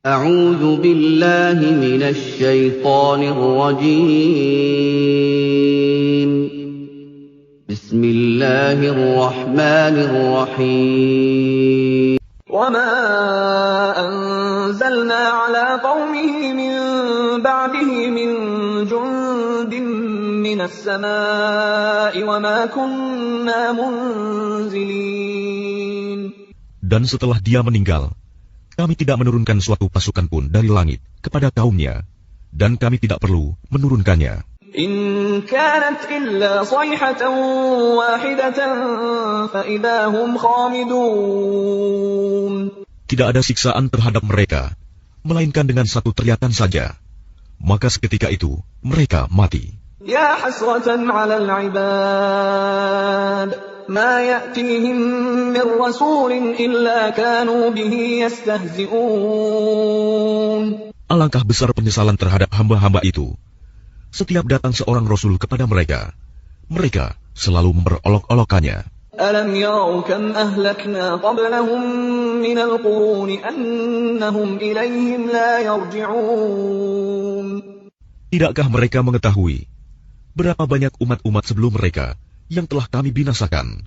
أعوذ بالله من الشيطان الرجيم. بسم الله الرحمن الرحيم. وما أنزلنا على قومه من بعده من جند من السماء وما كنا منزلين. Dan setelah dia meninggal, kami tidak menurunkan suatu pasukan pun dari langit kepada kaumnya, dan kami tidak perlu menurunkannya. إن كانت إلا صيحة واحدة فإذا هم خامدون. Tidak ada siksaan terhadap mereka, melainkan dengan satu teriakan saja. Maka seketika itu, mereka mati. يا حسرة على العباد ما يأتيهم من رسول إلا كانوا به يستهزئون. Alangkah besar penyesalan terhadap hamba-hamba itu. Setiap datang seorang Rasul kepada mereka, mereka selalu memperolok-olokannya. ألم يروا كم أهلكنا قبلهم من القرون أنهم إليهم لا يرجعون. Tidakkah mereka mengetahui berapa banyak umat-umat sebelum mereka yang telah kami binasakan?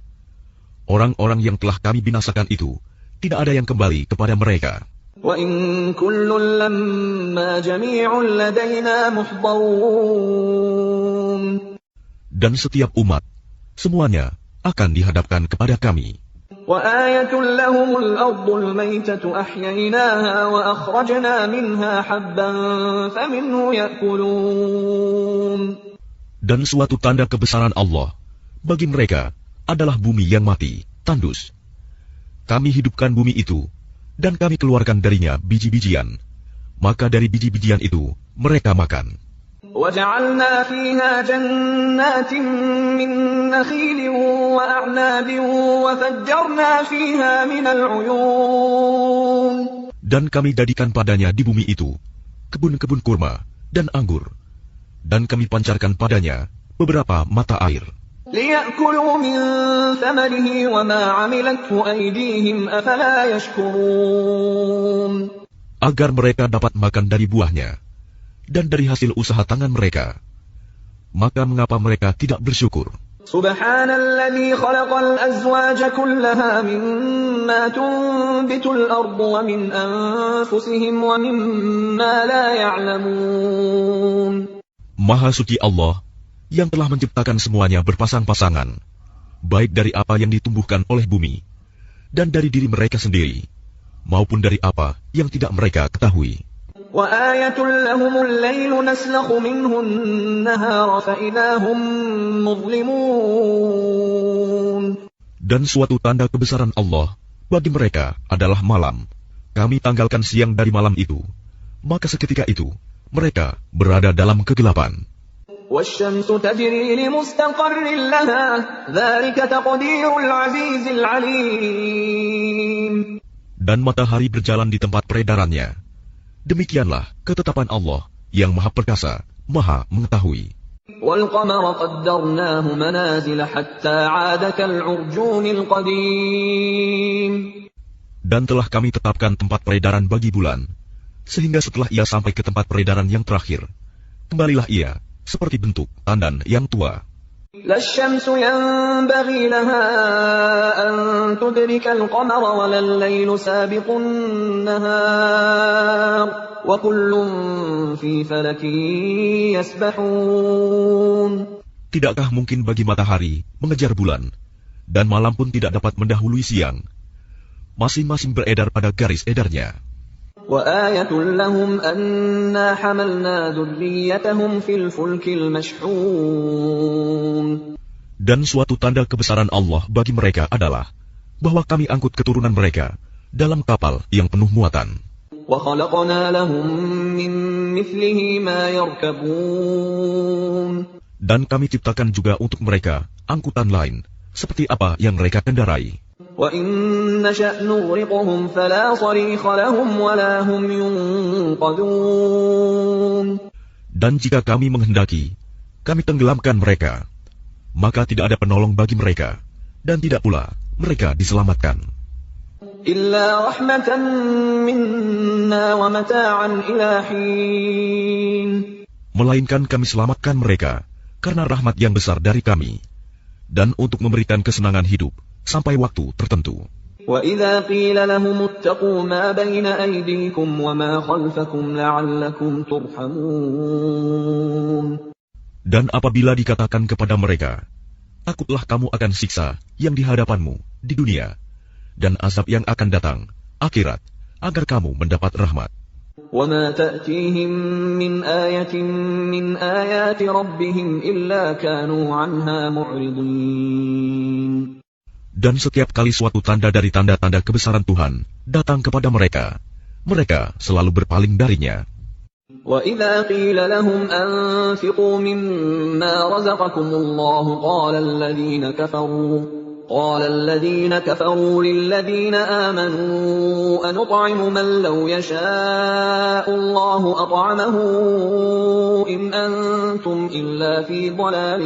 Orang-orang yang telah kami binasakan itu, tidak ada yang kembali kepada mereka. وَإِن كُلٌّ لَّمَّا جَمِيعٌ لَّدَيْنَا مُحْضَرُونَ. Dan setiap umat, semuanya akan dihadapkan kepada kami. وَآيَةٌ لَّهُمُ الْأَرْضُ الْمَيْتَةُ أَحْيَيْنَاهَا وَأَخْرَجْنَا مِنْهَا حَبًّا فَمِنْهُ يَأْكُلُونَ. Dan suatu tanda kebesaran Allah bagi mereka adalah bumi yang mati, tandus. Kami hidupkan bumi itu, dan kami keluarkan darinya biji-bijian. Maka dari biji-bijian itu, mereka makan. وَجَعَلْنَا فِيهَا جَنَّاتٍ مِّن نَّخِيلٍ وَأَعْنَابٍ وَفَجَّرْنَا فِيهَا مِنَ الْعُيُونِ. Dan kami jadikan padanya di bumi itu kebun-kebun kurma dan anggur, dan kami pancarkan padanya beberapa mata air. لِيَأْكُلُوا مِن ثَمَرِهِ وَمَا عَمِلَتْهُ أَيْدِيهِمْ أَفَلَا يَشْكُرُونَ. Agar mereka dapat makan dari buahnya dan dari hasil usaha tangan mereka. Maka mengapa mereka tidak bersyukur? سُبْحَانَ الَّذِي خَلَقَ الْأَزْوَاجَ كُلَّهَا مِمَّا تُنبِتُ الْأَرْضُ وَمِنْ أَنفُسِهِمْ وَمِمَّا لَا يَعْلَمُونَ. Maha suci Allah yang telah menciptakan semuanya berpasang-pasangan, baik dari apa yang ditumbuhkan oleh bumi, dan dari diri mereka sendiri, maupun dari apa yang tidak mereka ketahui. وَآيَةٌ لَّهُمُ اللَّيْلُ نَسْلَخُ مِنْهُ النَّهَارَ فَإِذَا هُم مُّظْلِمُونَ. Dan suatu tanda kebesaran Allah bagi mereka adalah malam. Kami tanggalkan siang dari malam itu, maka seketika itu mereka berada dalam kegelapan. وَالشَّمْسُ تَجْرِي لِمُسْتَقَرٍّ لَّهَا ذَلِكَ تَقْدِيرُ الْعَزِيزِ الْعَلِيمِ. Dan matahari berjalan di tempat peredarannya. Demikianlah ketetapan Allah yang Maha Perkasa, Maha Mengetahui. وَالْقَمَرَ قَدَّرْنَاهُ مَنَازِلَ حَتَّى عَادَ كَالْعُرْجُونِ الْقَدِيمِ. Dan telah kami tetapkan tempat peredaran bagi bulan, sehingga setelah ia sampai ke tempat peredaran yang terakhir, kembalilah ia seperti bentuk tandan yang tua. لَا الشَّمْسُ يَنبَغِي لَهَا أَن تُدْرِكَ الْقَمَرَ وَلَا اللَّيْلُ سَابِقُ النَّهَارِ وَكُلٌّ فِي فَلَكٍ يَسْبَحُونَ. Tidakkah mungkin bagi matahari mengejar bulan, dan malam pun tidak dapat mendahului siang? Masing-masing beredar pada garis edarnya. وَآيَةٌ لَّهُمْ أَنَّا حَمَلْنَا ذُرِّيَّتَهُمْ فِي الْفُلْكِ الْمَشْحُونِ. Dan suatu tanda kebesaran Allah bagi mereka adalah bahwa kami angkut keturunan mereka dalam kapal yang penuh muatan. وَخَلَقْنَا لَهُم مِّن مِّثْلِهِ مَا يَرْكَبُونَ. Dan kami ciptakan juga untuk mereka angkutan lain seperti apa yang mereka kendarai. وَإِن نَّشَأْ نُغْرِقْهُمْ فَلَا صَرِيخَ لَهُمْ وَلَا هُمْ يُنقَذُونَ. Dan jika kami menghendaki, kami tenggelamkan mereka, maka tidak ada penolong bagi mereka, dan tidak pula mereka diselamatkan. إلا رحمة منا ومتاعا إلى حين. Melainkan kami selamatkan mereka karena rahmat yang besar dari kami, dan untuk memberikan kesenangan hidup sampai waktu tertentu. وَإِذَا قِيلَ لَهُمُ اتَّقُوا مَا بَيْنَ أَيْدِيكُمْ وَمَا خَلْفَكُمْ لَعَلَّكُمْ تُرْحَمُونَ. Dan apabila dikatakan kepada mereka, takutlah kamu akan siksa yang di hadapanmu di dunia, dan azab yang akan datang, akhirat, agar kamu mendapat rahmat. وَمَا تَأْتِيهِمْ مِنْ آيَةٍ مِنْ آيَاتِ رَبِّهِمْ إِلَّا كَانُوا عَنْهَا مُعْرِضِينَ. Dan setiap kali suatu tanda dari tanda-tanda kebesaran Tuhan datang kepada mereka, mereka selalu berpaling darinya. وَإِذَا قِيلَ لَهُمْ أَنفِقُوا مِمَّا رَزَقَكُمُ اللَّهُ قَالَ الَّذِينَ كَفَرُوا لِلَّذِينَ آمَنُوا أَنُطْعِمُ مَن لَّوْ يَشَاءُ اللَّهُ أَطْعَمَهُ إِنْ أَنتُمْ إِلَّا فِي ضَلَالٍ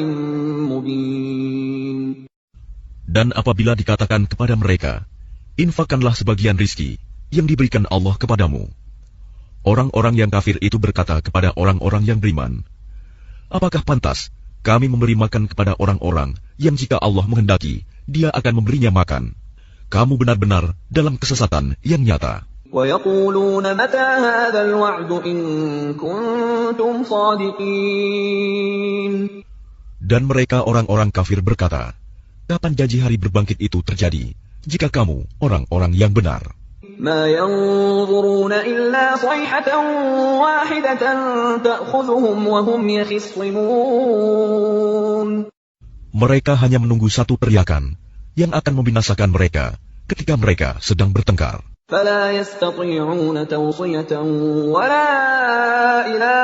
مُّبِينٍ. Dan apabila dikatakan kepada mereka, infakkanlah sebagian rizki yang diberikan Allah kepadamu. Orang-orang yang kafir itu berkata kepada orang-orang yang beriman, apakah pantas kami memberi makan kepada orang-orang yang jika Allah menghendaki, Dia akan memberinya makan? Kamu benar-benar dalam kesesatan yang nyata. وَيَقُولُونَ مَتَى هَذَا الْوَعْدُ إِن كُنتُمْ صَادِقِينَ. Dan mereka orang-orang kafir berkata, kapan janji hari berbangkit itu terjadi, jika kamu orang-orang yang benar? مَا يَنظُرُونَ إِلَّا صَيْحَةً وَاحِدَةً تَأْخُذُهُمْ وَهُمْ يَخِصِّمُونَ. Mereka hanya menunggu satu teriakan yang akan membinasakan mereka ketika mereka sedang bertengkar. فَلَا يَسْتَطِيعُونَ تَوْصِيَةً وَلَا إِلَىٰ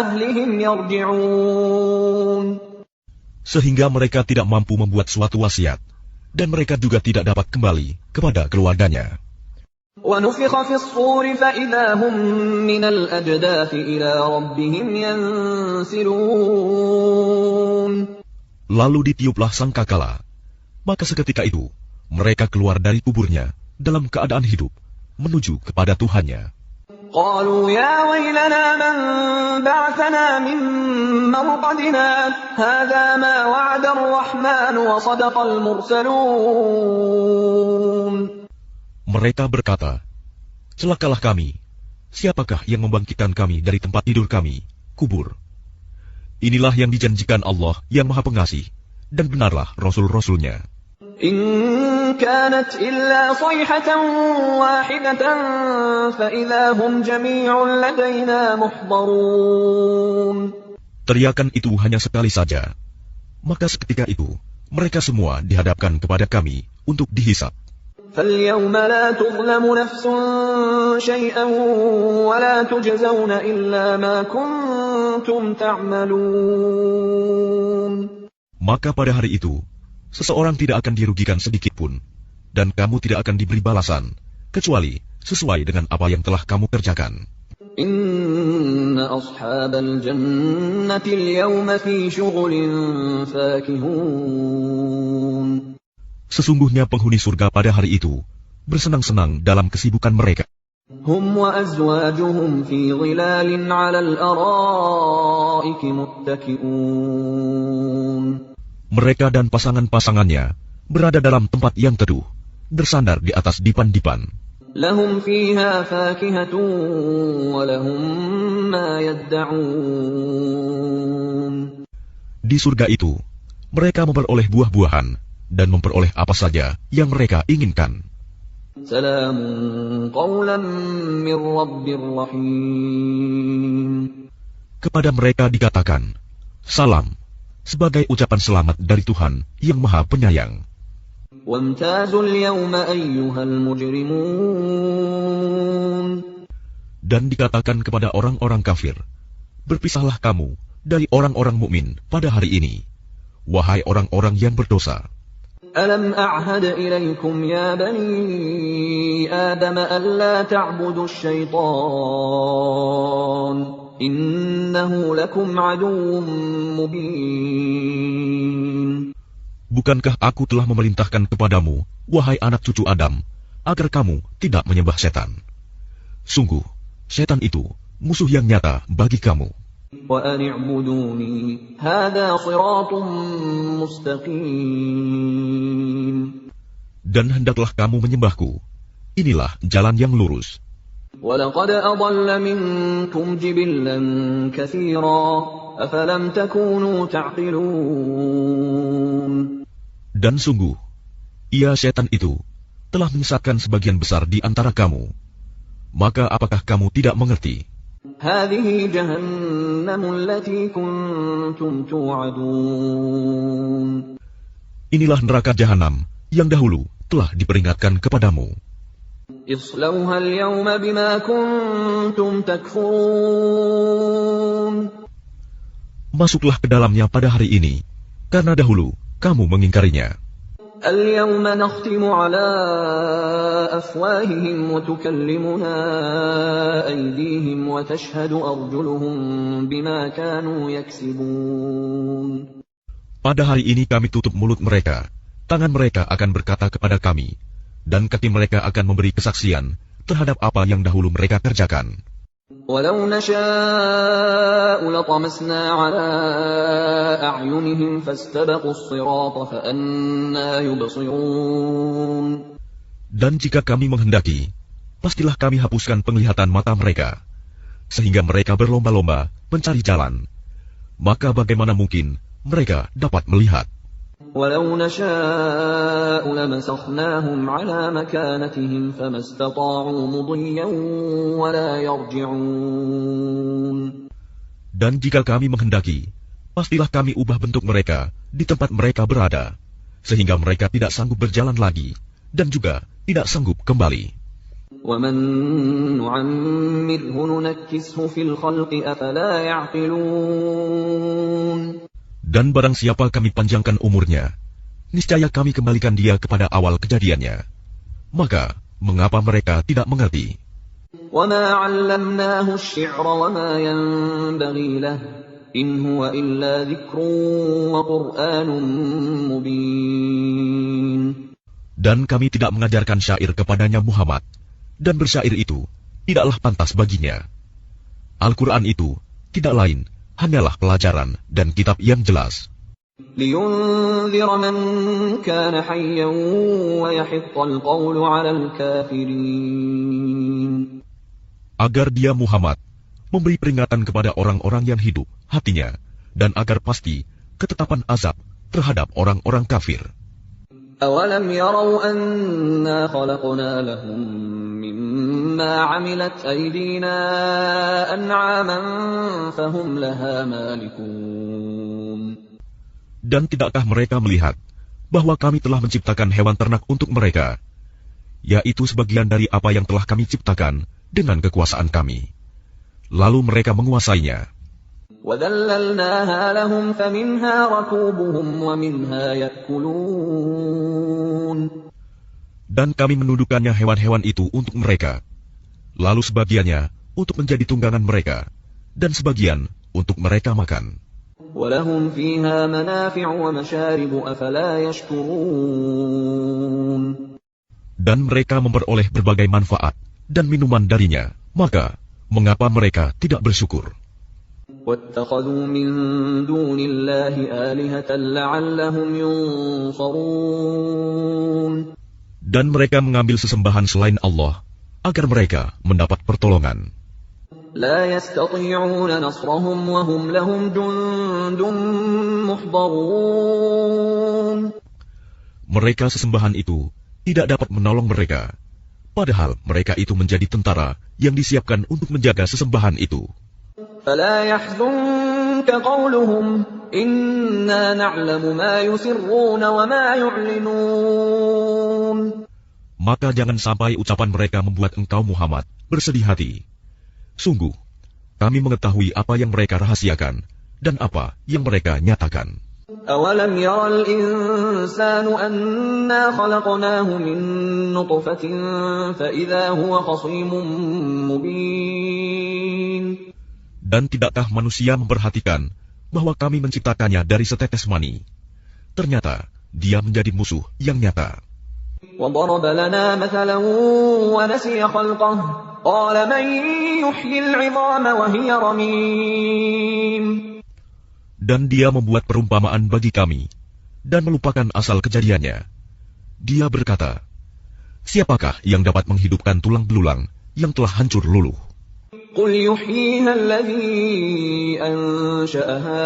أَهْلِهِمْ يَرْجِعُونَ. Sehingga mereka tidak mampu membuat suatu wasiat, dan mereka juga tidak dapat kembali kepada keluarganya. وَنُفِخَ فِي الصُّورِ فَإِذَا هُم مِّنَ الْأَجْدَاثِ إِلَىٰ رَبِّهِمْ يَنسِلُونَ. Lalu ditiuplah sangkakala, maka seketika itu mereka keluar dari kuburnya dalam keadaan hidup menuju kepada Tuhannya. قَالُوا يَا وَيْلَنَا مَن بَعَثَنَا مِن مَّرْقَدِنَا هَٰذَا مَا وَعَدَ الرَّحْمَٰنُ وَصَدَقَ الْمُرْسَلُونَ. Mereka berkata, celakalah kami, siapakah yang membangkitkan kami dari tempat tidur kami, kubur? Inilah yang dijanjikan Allah yang Maha Pengasih, dan benarlah Rasul-Rasulnya. إِن كَانَتْ إِلَّا صَيْحَةً وَاحِدَةً فَإِذَا هُمْ جَمِيعٌ لَدَيْنَا مُحْضَرُونَ. Teriakan itu hanya sekali saja, maka seketika itu mereka semua dihadapkan kepada kami untuk dihisap. فَالْيَوْمَ لَا تُظْلَمُ نَفْسٌ شَيْئًا وَلَا تُجْزَوْنَ إِلَّا مَا كُنتُمْ تَعْمَلُونَ. Maka pada hari itu, seseorang tidak akan dirugikan sedikit pun, dan kamu tidak akan diberi balasan, kecuali sesuai dengan apa yang telah kamu kerjakan. Inna ashabal jannati al-yawma fi syughulin fakihun. Sesungguhnya penghuni surga pada hari itu bersenang-senang dalam kesibukan mereka. Hum wa azwajuhum fi dhilalin 'alal ara'iki muttaki'un. Mereka dan pasangan-pasangannya berada dalam tempat yang teduh, bersandar di atas dipan-dipan. Lahum fiha fakihatun wa lahum ma yadda'un. Di surga itu, mereka memperoleh buah-buahan dan memperoleh apa saja yang mereka inginkan. Salamun qawlan min rabbir rahim. Kepada mereka dikatakan, salam, sebagai ucapan selamat dari Tuhan yang Maha Penyayang. Wamtazul yawma ayyuhal mujrimun. Dan dikatakan kepada orang-orang kafir, berpisahlah kamu dari orang-orang mukmin pada hari ini, wahai orang-orang yang berdosa. Alam a'had ilaikum ya bani Adam alla ta'budu syaitan innahu lakum aduwwun mubin. Bukankah aku telah memerintahkan kepadamu, wahai anak cucu Adam, agar kamu tidak menyembah setan? Sungguh, setan itu musuh yang nyata bagi kamu. وَأَنِ اعْبُدُونِي هَذَا صِرَاطٌ مُسْتَقِيمٌ. Dan hendaklah kamu menyembahku. Inilah jalan yang lurus. وَلَقَدْ أَضَلَّ مِنكُمْ جِبِلًّا كَثِيرًا أَفَلَمْ تَكُونُوا تَعْقِلُونَ. Dan sungguh, ia setan itu telah menyesatkan sebagian besar di antara kamu. Maka apakah kamu tidak mengerti? هَذِهِ جَهَنَّمُ الَّتِي كُنتُمْ تُوعَدُونَ. Inilah neraka jahanam yang dahulu telah diperingatkan kepadamu. اصْلَوْهَا الْيَوْمَ بِمَا كُنتُمْ تَكْفُرُونَ. Masuklah ke dalamnya pada hari ini, karena dahulu kamu mengingkarinya. الْيَوْمَ نَخْتِمُ عَلَى أَفْوَاهِهِمْ وَتُكَلِّمُنَا أَيْدِيهِمْ وَتَشْهَدُ أَرْجُلُهُم بِمَا كَانُوا يَكْسِبُونَ. Pada hari ini kami tutup mulut mereka, tangan mereka akan berkata kepada kami, dan kaki mereka akan memberi kesaksian terhadap apa yang dahulu mereka kerjakan. وَلَوْ نَشَاءُ لَطَمَسْنَا عَلَى أَعْيُنِهِمْ فَاسْتَبَقُوا الصِّرَاطَ فَأَنَّىٰ يُبْصِرُونَ. Dan jika kami menghendaki, pastilah kami hapuskan penglihatan mata mereka, sehingga mereka berlomba-lomba mencari jalan. Maka bagaimana mungkin mereka dapat melihat? وَلَوْ نَشَاءُ لَمَسَخْنَاهُمْ عَلَى مَكَانَتِهِمْ فَمَا اسْتَطَاعُوا مُضِيًّا وَلَا يَرْجِعُونَ. Dan jika kami menghendaki, pastilah kami ubah bentuk mereka di tempat mereka berada, sehingga mereka tidak sanggup berjalan lagi, dan juga tidak sanggup kembali. وَمَن نُّعَمِّرْهُ نُنَكِّسْهُ فِي الْخَلْقِ أَفَلَا يَعْقِلُونَ. Dan barang siapa kami panjangkan umurnya, niscaya kami kembalikan dia kepada awal kejadiannya. Maka, mengapa mereka tidak mengerti? وَمَا عَلَّمْنَاهُ الشِّعْرَ وَمَا يَنبَغِي لَهُ إِنْ هُوَ إِلَّا ذِكْرٌ وَقُرْآنٌ مُبِينٌ. Dan kami tidak mengajarkan syair kepadanya Muhammad, dan bersyair itu tidaklah pantas baginya. Al-Quran itu tidak lain hanyalah pelajaran dan kitab yang jelas. لِيُنذِرَ مَن كَانَ حَيًّا وَيَحِقَّ الْقَوْلُ عَلَى الْكَافِرِينَ. Agar dia Muhammad memberi peringatan kepada orang-orang yang hidup hatinya, dan agar pasti ketetapan azab terhadap orang-orang kafir. أَوَلَمْ يَرَوْا أَنَّا خَلَقْنَا لَهُم مِّمَّا عَمِلَتْ أَيْدِينَا أَنْعَامًا فَهُمْ لَهَا مَالِكُونَ. Dan tidakkah mereka melihat bahwa kami telah menciptakan hewan ternak untuk mereka, yaitu sebagian dari apa yang telah kami ciptakan dengan kekuasaan kami. Lalu mereka menguasainya. وَذَلَّلْنَاهَا لَهُمْ فَمِنْهَا رَكُوبُهُمْ وَمِنْهَا يَأْكُلُونَ. Dan kami menundukkannya hewan-hewan itu untuk mereka, lalu sebagiannya untuk menjadi tunggangan mereka, dan sebagian untuk mereka makan. وَلَهُمْ فِيهَا مَنَافِعُ وَمَشَارِبُ أَفَلَا يَشْكُرُونَ. Dan mereka memperoleh berbagai manfaat dan minuman darinya, maka mengapa mereka tidak bersyukur? وَاتَّخَذُوا مِن دُونِ اللَّهِ آلِهَةً لَّعَلَّهُمْ يُنصَرُونَ. Dan mereka mengambil sesembahan selain Allah, agar mereka mendapat pertolongan. لَا يَسْتَطِيعُونَ نَصْرَهُمْ وَهُمْ لَهُمْ جُندٌ مُّحْضَرُونَ. Mereka sesembahan itu tidak dapat menolong mereka, padahal mereka itu menjadi tentara yang disiapkan untuk menjaga sesembahan itu. فَلَا يَحْزُنكَ قَوْلُهُمْ إِنَّا نَعْلَمُ مَا يُسِرُّونَ وَمَا يُعْلِنُونَ. Maka jangan sampai ucapan mereka membuat engkau Muhammad bersedih hati. Sungguh, kami mengetahui apa yang mereka rahasiakan dan apa yang mereka nyatakan. أَوَلَمْ يَرَ الْإِنسَانُ أَنَّا خَلَقْنَاهُ مِن نُّطْفَةٍ فَإِذَا هُوَ خَصِيمٌ مُّبِينٌ. Dan tidakkah manusia memperhatikan bahwa kami menciptakannya dari setetes mani? Ternyata dia menjadi musuh yang nyata. وضرب لنا مثلا ونسي خلقه قال من يحيي العظام وهي رميم. Dan dia membuat perumpamaan bagi kami dan melupakan asal kejadiannya. Dia berkata, siapakah yang dapat menghidupkan tulang belulang yang telah hancur luluh? قل يحييها الذي أنشأها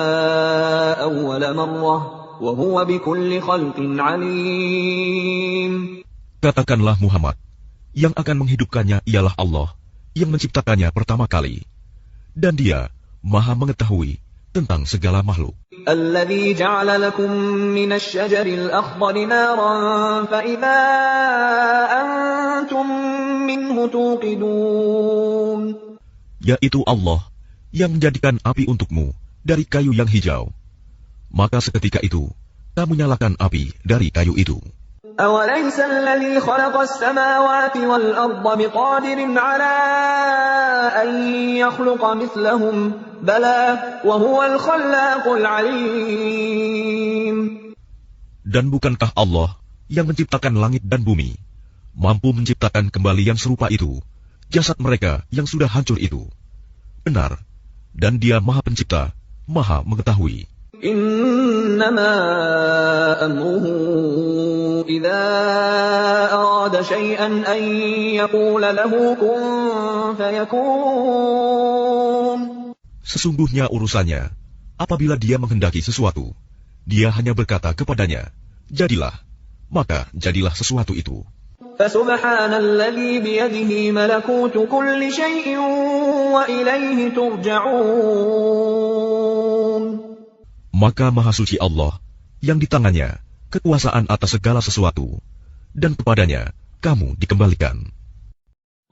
أول مرة وهو بكل خلق عليم. Katakanlah Muhammad, yang akan menghidupkannya ialah Allah yang menciptakannya pertama kali, dan Dia Maha mengetahui tentang segala makhluk. الذي جعل لكم من الشجر الأخضر نارا فإذا أنتم منه توقدون. Yaitu Allah yang menjadikan api untukmu dari kayu yang hijau. Maka seketika itu, kamu nyalakan api dari kayu itu. أوليس الذي خلق السماوات والأرض بقادر على أن يخلق مثلهم بلى وهو الخلاق العليم. Dan bukankah Allah yang menciptakan langit dan bumi, mampu menciptakan kembali yang serupa itu, jasad mereka yang sudah hancur itu? Benar, dan Dia Maha Pencipta, Maha Mengetahui. إنما أمره إذا أراد شيئا أن يقول له كن فيكون. Sesungguhnya urusannya, apabila Dia menghendaki sesuatu, Dia hanya berkata kepadanya, jadilah, maka jadilah sesuatu itu. فسبحان الذي بيده ملكوت كل شيء وإليه ترجعون. Maka Maha Suci Allah, yang di tangannya kekuasaan atas segala sesuatu, dan kepadanya kamu dikembalikan.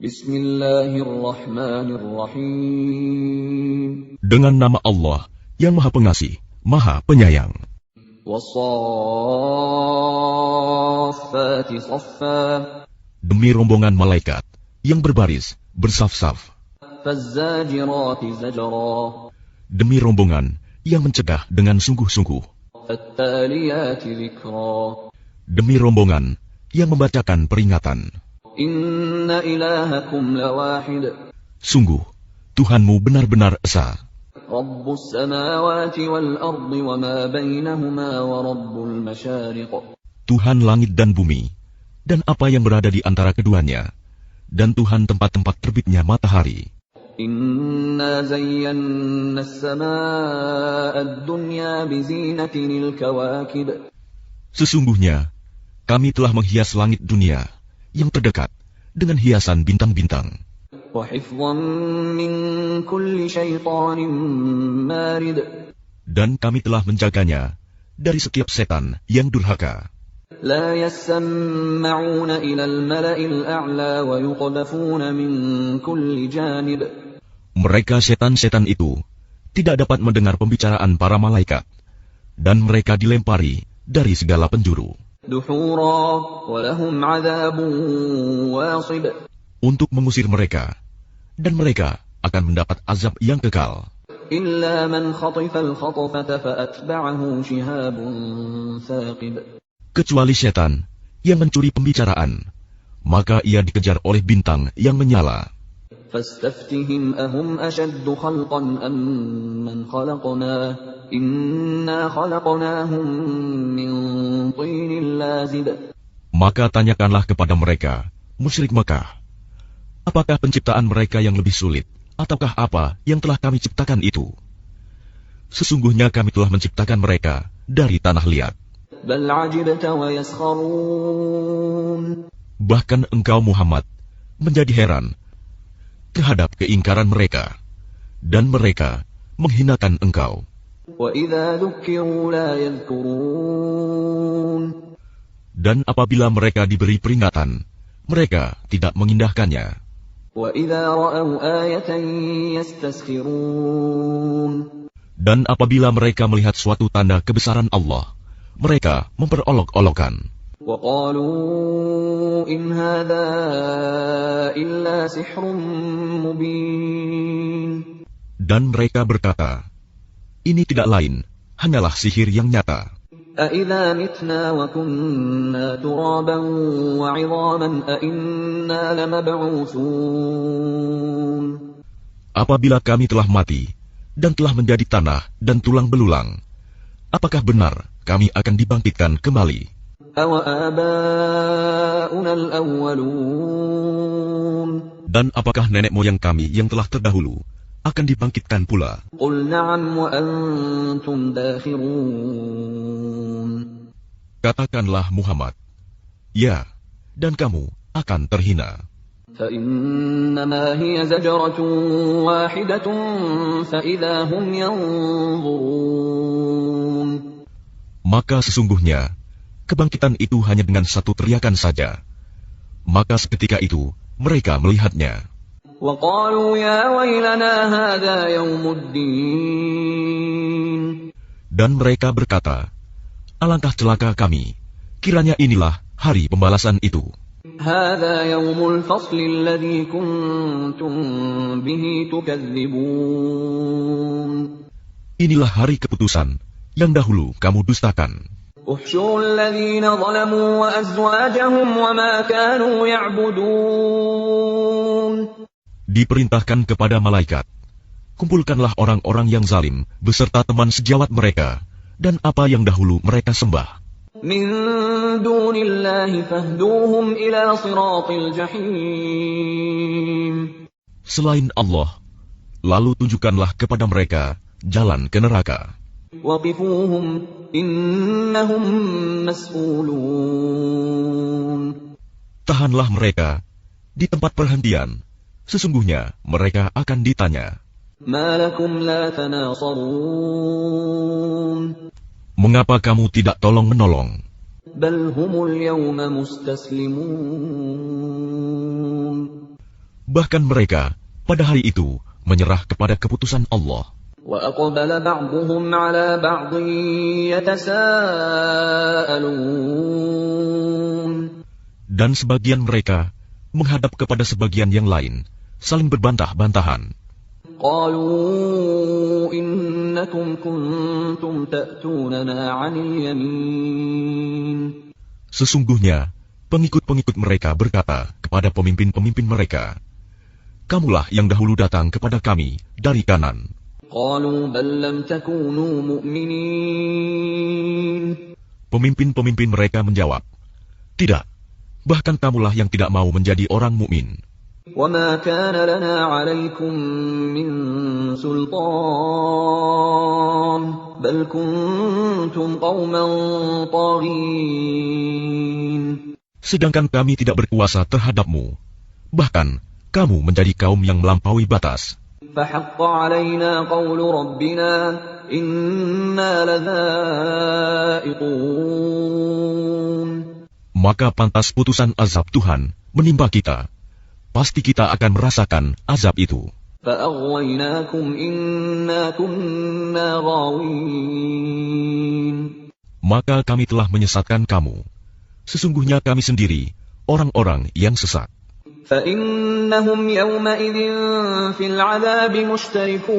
Bismillahirrahmanirrahim. Dengan nama Allah yang Maha Pengasih, Maha Penyayang. Wassafati saffa. Demi rombongan malaikat yang berbaris, bersaf-saf. Fazzajirati zajra. Demi rombongan yang mencegah dengan sungguh-sungguh. Fattaliyati dzikra. Demi rombongan yang membacakan peringatan. Inna ilahakum lawahid. Sungguh, Tuhanmu benar-benar esa. Rabbus samawati wal ardi wa ma bainahuma wa rabbul masyariq. Tuhan langit dan bumi, dan apa yang berada di antara keduanya, dan Tuhan tempat-tempat terbitnya matahari. Inna zayyanna as-samaa'a ad-dunya bizinatil kawakib. Sesungguhnya, kami telah menghias langit dunia yang terdekat dengan hiasan bintang-bintang. Wa hifdhan min kulli syaitanin marid. Dan kami telah menjaganya dari setiap setan yang durhaka. La yasma'una ila al-mala'il a'la wa yuqdafuna min kulli janib. Mereka setan-setan itu tidak dapat mendengar pembicaraan para malaikat, dan mereka dilempari dari segala penjuru. Duhura wa lahum 'adzabun wasib. Untuk mengusir mereka, dan mereka akan mendapat azab yang kekal. Illa man khatifa al-khatfata fa atba'ahu shihabun thaqib. Kecuali setan yang mencuri pembicaraan, maka ia dikejar oleh bintang yang menyala. فاستفتهم أهم أشد خلقا أم من خلقنا إنا خلقناهم من طين لازب. Maka tanyakanlah kepada mereka, musyrik Mekah, apakah penciptaan mereka yang lebih sulit, ataukah apa yang telah kami ciptakan itu? Sesungguhnya kami telah menciptakan mereka dari tanah liat. بل عجبت ويسخرون. Bahkan engkau Muhammad menjadi heran terhadap keingkaran mereka, dan mereka menghinakan engkau. وإذا ذكروا لا يذكرون. Dan apabila mereka diberi peringatan, mereka tidak mengindahkannya. وإذا رأوا آية يستسخرون. Dan apabila mereka melihat suatu tanda kebesaran Allah, mereka memperolok-olokan. وقالوا إن هذا إلا سحر مبين. Dan mereka berkata, ini tidak lain, hanyalah sihir yang nyata. أَإِذَا مِتْنَا وَكُنَّا تُرَابًا وَعِظَامًا أَإِنَّا لَمَبْعُوثُونَ. Apabila kami telah mati dan telah menjadi tanah dan tulang belulang, apakah benar kami akan dibangkitkan kembali? أَوَآبَاؤُنَا الْأَوَّلُونَ. Dan apakah nenek moyang kami yang telah terdahulu akan dibangkitkan pula? قُلْ نَعَمْ وَأَنْتُمْ دَاخِرُونَ. Katakanlah Muhammad, ya, dan kamu akan terhina. فَإِنَّمَا هِيَ زَجْرَةٌ وَاحِدَةٌ فَإِذَا هُمْ يَنظُرُونَ. Maka sesungguhnya kebangkitan itu hanya dengan satu teriakan saja. Maka seketika itu mereka melihatnya. وَقَالُوا يَا وَيْلَنَا هَذَا يَوْمُ الدِّينِ. Dan mereka berkata, alangkah celaka kami, kiranya inilah hari pembalasan itu. هَذَا يَوْمُ الْفَصْلِ الَّذِي كُنْتُمْ بِهِ تُكَذِّبُونَ. Inilah hari keputusan yang dahulu kamu dustakan. احشروا الذين ظلموا وأزواجهم وما كانوا يعبدون. Diperintahkan kepada malaikat, kumpulkanlah orang-orang yang zalim beserta teman sejawat mereka dan apa yang dahulu mereka sembah. من دون الله فاهدوهم إلى صراط الجحيم. Selain Allah, lalu tunjukkanlah kepada mereka jalan ke neraka. وقفوهم إنهم مسؤولون. Tahanlah mereka di tempat perhentian, sesungguhnya mereka akan ditanya. ما لكم لا تناصرون. Mengapa kamu tidak tolong-menolong? بل هم اليوم مستسلمون. Bahkan mereka pada hari itu menyerah kepada keputusan Allah. وأقبل بعضهم على بعض يتساءلون. Dan sebagian mereka menghadap kepada sebagian yang lain, saling berbantah-bantahan. قالوا إنكم كنتم تأتوننا عن اليمين. Sesungguhnya pengikut-pengikut mereka berkata kepada pemimpin-pemimpin mereka, kamulah yang dahulu datang kepada kami dari kanan. قالوا بل لم تكونوا مؤمنين. Pemimpin-pemimpin mereka menjawab, tidak, bahkan kamulah yang tidak mau menjadi orang mukmin. وما كان لنا عليكم من سلطان بل كنتم قوما طاغين. Sedangkan kami tidak berkuasa terhadapmu, bahkan kamu menjadi kaum yang melampaui batas. فحق علينا قول ربنا إنا لذائقون. Maka pantas putusan azab Tuhan menimpa kita. Pasti kita akan merasakan azab itu. فأغويناكم إنا كنا غاوين. Maka kami telah menyesatkan kamu. Sesungguhnya kami sendiri orang-orang yang sesat. فإنهم يومئذ في العذاب مشتركون.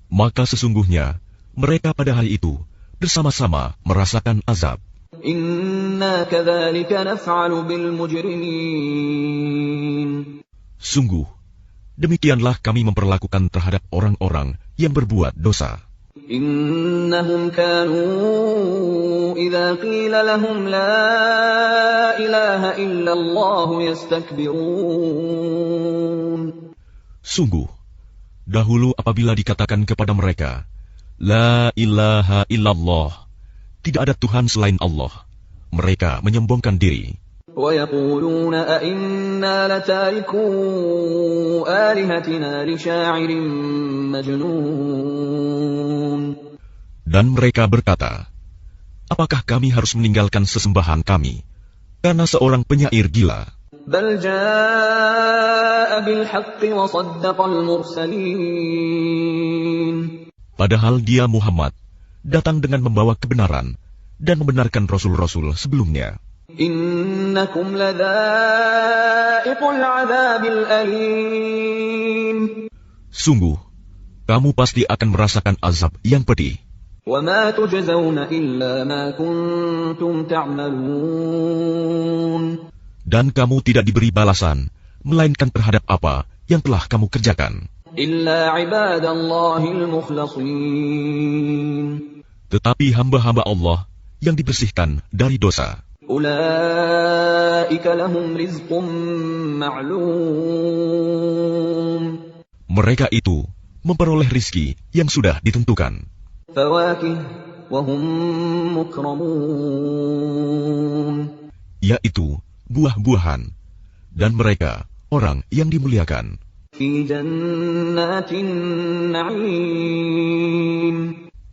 Maka sesungguhnya mereka pada hari itu bersama-sama merasakan azab. إنا كذلك نفعل بالمجرمين. Sungguh, demikianlah kami memperlakukan terhadap orang-orang yang berbuat dosa. إنهم كانوا إذا قيل لهم لا إله إلا الله يستكبرون. Sungguh, dahulu apabila dikatakan kepada mereka, La ilaha illallah, tidak ada Tuhan selain Allah, mereka menyombongkan diri. ويقولون أئنا لتاركو آلهتنا لشاعر مجنون. Dan mereka berkata, apakah kami harus meninggalkan sesembahan kami karena seorang penyair gila? بل جاء بالحق وصدق المرسلين. Padahal dia Muhammad datang dengan membawa kebenaran dan membenarkan rasul-rasul sebelumnya. إنكم لذائق العذاب الأليم. Sungguh, kamu pasti akan merasakan azab yang pedih. وَمَا تُجْزَوْنَ إِلَّا مَا كُنتُمْ تَعْمَلُونَ. Dan kamu tidak diberi balasan, melainkan terhadap apa yang telah kamu kerjakan. إِلَّا عِبَادَ اللَّهِ الْمُخْلَصِينَ. Tetapi hamba-hamba Allah yang dibersihkan dari dosa. أُولَئِكَ لَهُمْ رِزْقٌ مَّعْلُومٌ. Mereka itu memperoleh rizki yang sudah ditentukan. فَوَاكِهُ وَهُمْ مُكْرَمُونَ. Yaitu buah-buahan, dan mereka orang yang dimuliakan. فِي جَنَّاتِ النَّعِيمِ.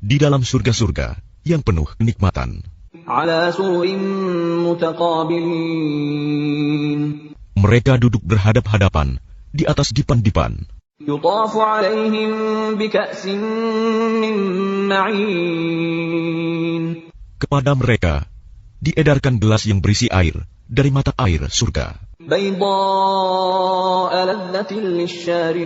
Di dalam surga-surga yang penuh kenikmatan. عَلَى سُرُرٍ مُتَقَابِلِينَ. Mereka duduk berhadap-hadapan di atas dipan-dipan. يُطَافُ عَلَيْهِم بِكَأْسٍ مِّن مَّعِينٍ. Kepada mereka diedarkan gelas yang berisi air dari mata air surga. بَيْضَاءَ لَذَّةٍ لِّلشَّارِبِينَ.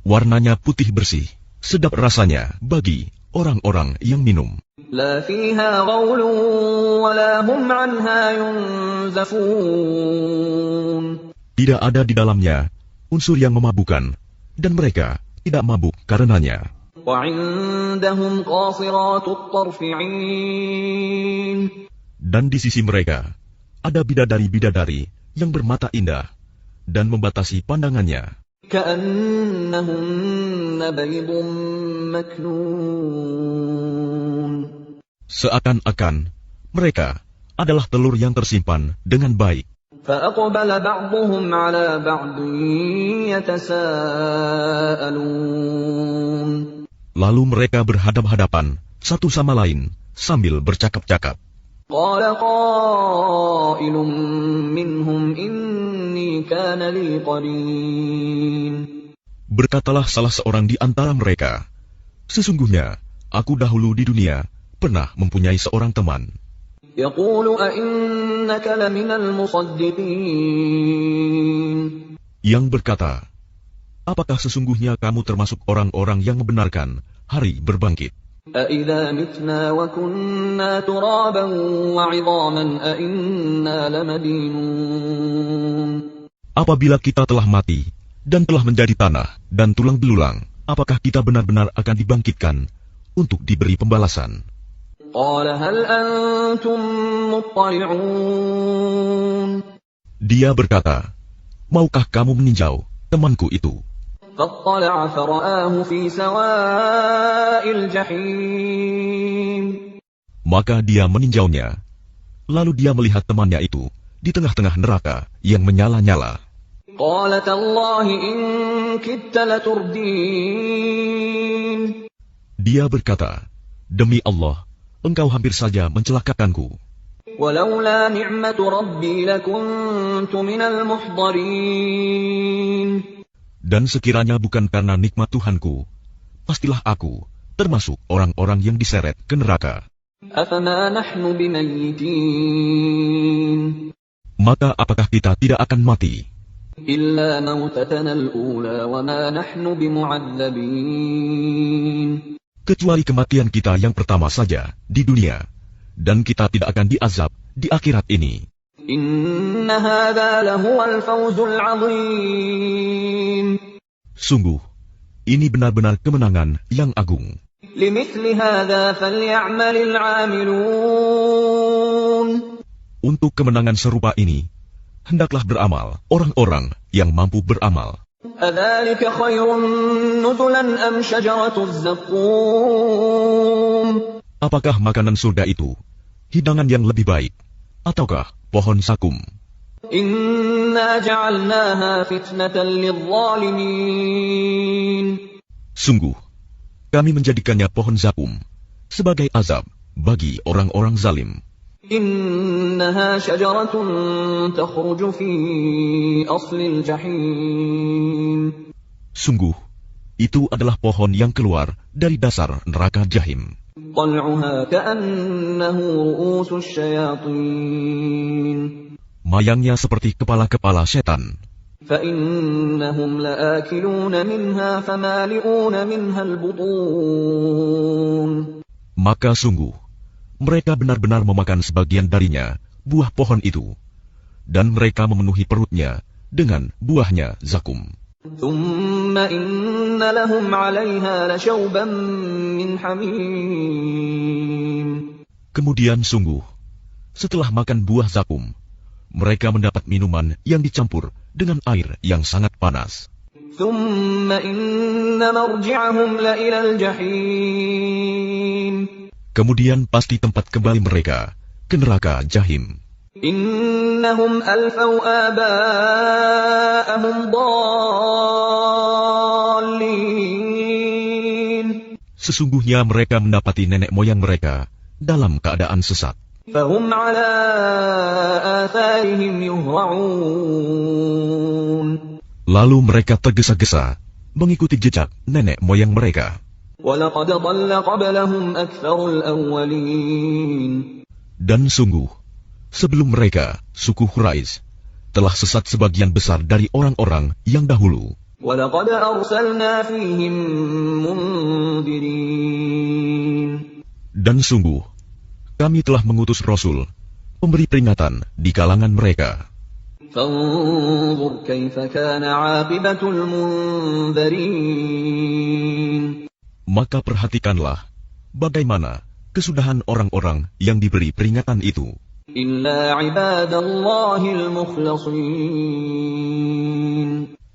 Warnanya putih bersih, sedap rasanya bagi orang-orang yang minum. لَا فِيهَا غَوْلٌ وَلَا هُمْ عَنْهَا يُنزَفُونَ. Tidak ada di dalamnya unsur yang memabukkan, dan mereka tidak mabuk karenanya. وَعِندَهُمْ قَاصِرَاتُ الطَّرْفِ عِينٌ. Dan di sisi mereka ada bidadari-bidadari yang bermata indah dan membatasi pandangannya. كَأَنَّهُنَّ بَيْضٌ مَّكْنُونٌ. Seakan-akan mereka adalah telur yang tersimpan dengan baik. فَأَقْبَلَ بَعْضُهُمْ عَلَى بَعْضٍ يَتَسَاءَلُونَ. Lalu mereka berhadap-hadapan satu sama lain sambil bercakap-cakap. قَالَ قَائِلٌ مِّنْهُمْ إِنِّي كَانَ لِي قَرِينٌ. Berkatalah salah seorang di antara mereka, sesungguhnya aku dahulu di dunia pernah mempunyai seorang teman. يَقُولُ أَإِنَّكَ لَمِنَ الْمُصَدِّقِينَ. Yang berkata, apakah sesungguhnya kamu termasuk orang-orang yang membenarkan hari berbangkit? أَإِذَا مِتْنَا وَكُنَّا تُرَابًا وَعِظَامًا أَإِنَّا لَمَدِينُونَ. Apabila kita telah mati dan telah menjadi tanah dan tulang belulang, apakah kita benar-benar akan dibangkitkan untuk diberi pembalasan? قَالَ هَلْ أَنْتُمْ مُطَّلِعُونَ. Dia berkata, maukah kamu meninjau temanku itu? فَاطَّلَعَ فَرَآهُ فِي سَوَاءِ الْجَحِيمِ. Maka dia meninjaunya, lalu dia melihat temannya itu di tengah-tengah neraka yang menyala-nyala. قَالَ تَاللَّهِ إِن كِدتَّ لَتُرْدِينِ. Dia berkata, demi Allah, engkau hampir saja mencelakakanku. وَلَوْلَا نِعْمَةُ رَبِّي لَكُنْتُ مِنَ الْمُحْضَرِينَ. Dan sekiranya bukan karena nikmat Tuhanku, pastilah aku termasuk orang-orang yang diseret ke neraka. أَفَمَا نَحْنُ بِمَيِّتِينَ. Maka apakah kita tidak akan mati? إِلَّا مَوْتَتَنَا الْأُولَى وَمَا نَحْنُ بِمُعَذَّبِينَ. Kecuali kematian kita yang pertama saja di dunia, dan kita tidak akan diazab di akhirat ini. إِنَّ هَذَا لَهُوَ الْفَوْزُ الْعَظِيمُ. Sungguh, ini benar-benar kemenangan yang agung. لِمِثْلِ هَذَا فَلْيَعْمَلِ الْعَامِلُونَ. Untuk kemenangan serupa ini, hendaklah beramal orang-orang yang mampu beramal. أَذَلِكَ خَيْرٌ نُزُلًا أَمْ شَجَرَةُ الزَّقُّومِ. Apakah makanan surga itu hidangan yang lebih baik, ataukah pohon zakum? إِنَّا جَعَلْنَاهَا فِتْنَةً لِلظَّالِمِينَ. Sungguh, kami menjadikannya pohon zakum sebagai azab bagi orang-orang zalim. إِنَّهَا شَجَرَةٌ تَخْرُجُ فِي أَصْلِ الْجَحِيمِ. Sungguh, itu adalah pohon yang keluar dari dasar neraka jahim. طَلْعُهَا كَأَنَّهُ رُءُوسُ الشَّيَاطِينِ. Mayangnya seperti kepala-kepala setan. فإنهم لآكلون منها فمالئون منها البطون. Maka sungguh, mereka benar-benar memakan sebagian darinya, buah pohon itu, dan mereka memenuhi perutnya dengan buahnya zakum. ثم إن لهم عليها لشوبا من حميم. Kemudian sungguh, setelah makan buah zakum, mereka mendapat minuman yang dicampur dengan air yang sangat panas. ثم إن مرجعهم لإلى الجحيم. Kemudian pasti tempat kembali mereka ke neraka Jahim. إنهم ألفوا آباءهم ضالين. Sesungguhnya mereka mendapati nenek moyang mereka dalam keadaan sesat. فهم على آثارهم يهرعون. Lalu mereka tergesa-gesa mengikuti jejak nenek moyang mereka. وَلَقَدْ ضَلَّ قَبْلَهُمْ أَكْثَرُ الْأَوَّلِينَ. Dan sungguh, sebelum mereka, suku Quraisy telah sesat sebagian besar dari orang-orang yang dahulu. وَلَقَدْ أَرْسَلْنَا فِيهِمْ مُنذِرِينَ. Dan sungguh, kami telah mengutus Rasul, pemberi peringatan di kalangan mereka. فَانظُرْ كَيْفَ كَانَ عَاقِبَةُ الْمُنذَرِينَ. Maka perhatikanlah bagaimana kesudahan orang-orang yang diberi peringatan itu. إِلَّا عِبَادَ اللَّهِ الْمُخْلَصِينَ.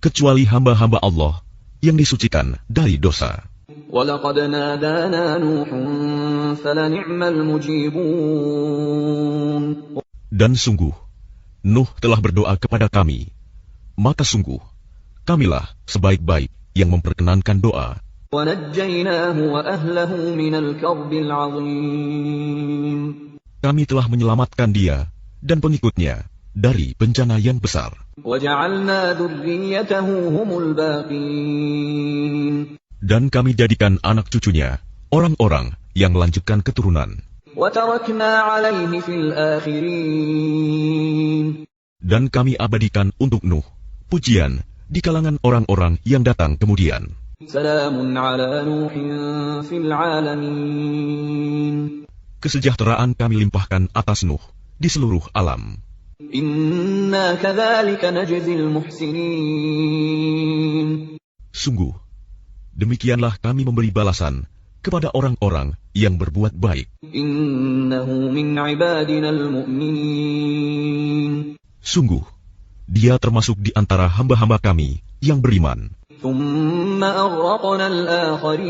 Kecuali hamba-hamba Allah yang disucikan dari dosa. وَلَقَدْ نَادَانَا نُوحٌ فَلَنِعْمَ الْمُجِيبُونَ. Dan sungguh, Nuh telah berdoa kepada kami, maka sungguh, kamilah sebaik-baik yang memperkenankan doa. وَنَجَّيْنَاهُ وَأَهْلَهُ مِنَ الْكَرْبِ الْعَظِيمِ. Kami telah menyelamatkan dia dan pengikutnya dari bencana yang besar. وَجَعَلْنَا ذُرِّيَّتَهُ هُمُ الْبَاقِينَ. Dan kami jadikan anak cucunya orang-orang yang melanjutkan keturunan. وَتَرَكْنَا عَلَيْهِ فِي الْآخِرِينَ. Dan kami abadikan untuk Nuh pujian di kalangan orang-orang yang datang kemudian. سَلَامٌ عَلَى نُوحٍ فِي الْعَالَمِينَ. Kesejahteraan kami limpahkan atas Nuh di seluruh alam. إِنَّا كَذَلِكَ نَجْزِي الْمُحْسِنِينَ. Sungguh, demikianlah kami memberi balasan kepada orang-orang yang berbuat baik. إِنَّهُ مِنْ عِبَادِنَا الْمُؤْمِنِينَ. Sungguh, dia termasuk di antara hamba-hamba kami yang beriman. ثُمَّ أَغْرَقْنَا الْآخَرِينَ.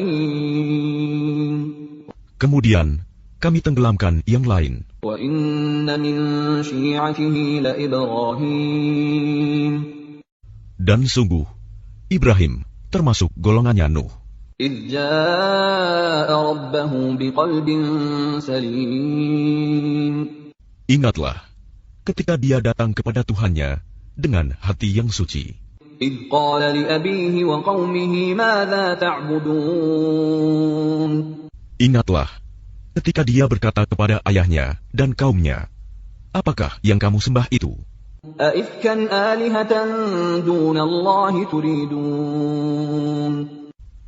Kemudian, kami tenggelamkan yang lain. وَإِنَّ مِنْ شِيعَتِهِ لَإِبْرَاهِيمَ. Dan sungguh, Ibrahim termasuk golongannya Nuh. إِذْ جَاءَ رَبَّهُ بِقَلْبٍ سَلِيمٍ. Ingatlah, ketika dia datang kepada Tuhannya dengan hati yang suci. إِذْ قَالَ لِأَبِيهِ وَقَوْمِهِ مَاذَا تَعْبُدُونَ. Ingatlah, ketika dia berkata kepada ayahnya dan kaumnya, apakah yang kamu sembah itu? أَئِفْكًا آلِهَةً دُونَ اللَّهِ تُرِيدُونَ.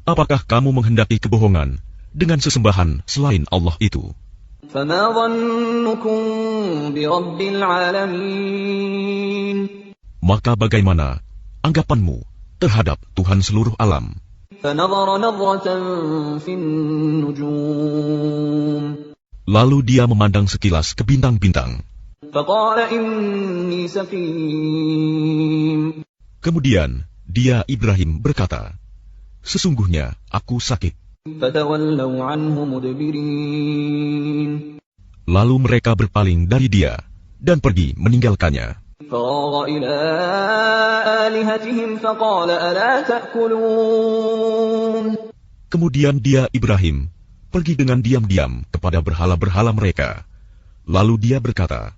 Apakah kamu menghendaki kebohongan dengan sesembahan selain Allah itu? فَمَا ظَنُّكُمْ بِرَبِّ الْعَالَمِينَ. Maka bagaimana anggapanmu terhadap Tuhan seluruh alam? فَنَظَرَ نَظْرَةً فِي النُّجُومِ. Lalu dia memandang sekilas ke bintang-bintang. فَقَالَ إِنِّي سَقِيمٌ. Kemudian dia Ibrahim berkata, sesungguhnya aku sakit. فَتَوَلَّوْا عَنْهُ مُدْبِرِينَ. Lalu mereka berpaling dari dia dan pergi meninggalkannya. فَرَاغَ إِلَىٰ آلِهَتِهِمْ فَقَالَ أَلَا تَأْكُلُونَ. Kemudian dia Ibrahim pergi dengan diam-diam kepada berhala-berhala mereka. Lalu dia berkata,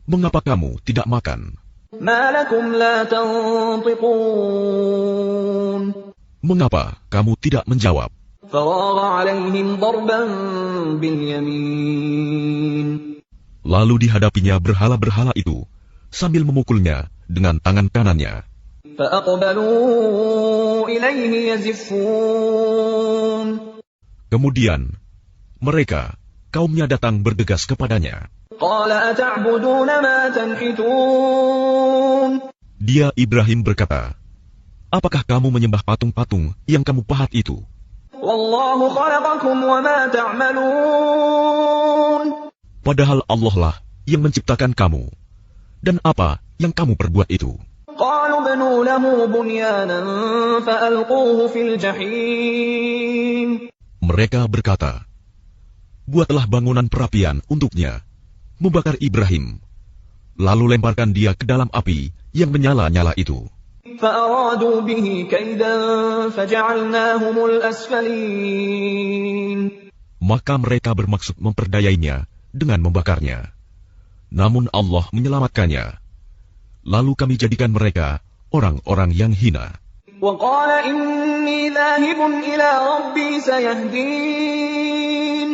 mengapa kamu tidak makan? مَا لَكُمْ لَا تَنطِقُونَ. Mengapa kamu tidak menjawab? فَرَاغَ عَلَيْهِمْ ضَرْبًا بِالْيَمِينِ. Lalu dihadapinya berhala-berhala itu sambil memukulnya dengan tangan kanannya. فأقبلوا إليه يزفون. Kemudian mereka, kaumnya datang bergegas kepadanya. قال أتعبدون ما تنحتون. Dia Ibrahim berkata, apakah kamu menyembah patung-patung yang kamu pahat itu? والله خلقكم وما تعملون. Padahal Allah lah yang menciptakan kamu, dan apa yang kamu perbuat itu. قالوا ابنوا له بنيانا فألقوه في الجحيم. Mereka berkata, buatlah bangunan perapian untuknya, membakar Ibrahim, lalu lemparkan dia ke dalam api yang menyala-nyala itu. فأرادوا به كيدا فجعلناهم الأسفلين. Maka mereka bermaksud memperdayainya dengan membakarnya. Namun Allah menyelamatkannya. Lalu kami jadikan mereka orang-orang yang hina. وقال إني ذاهب إلى ربي سيهدين.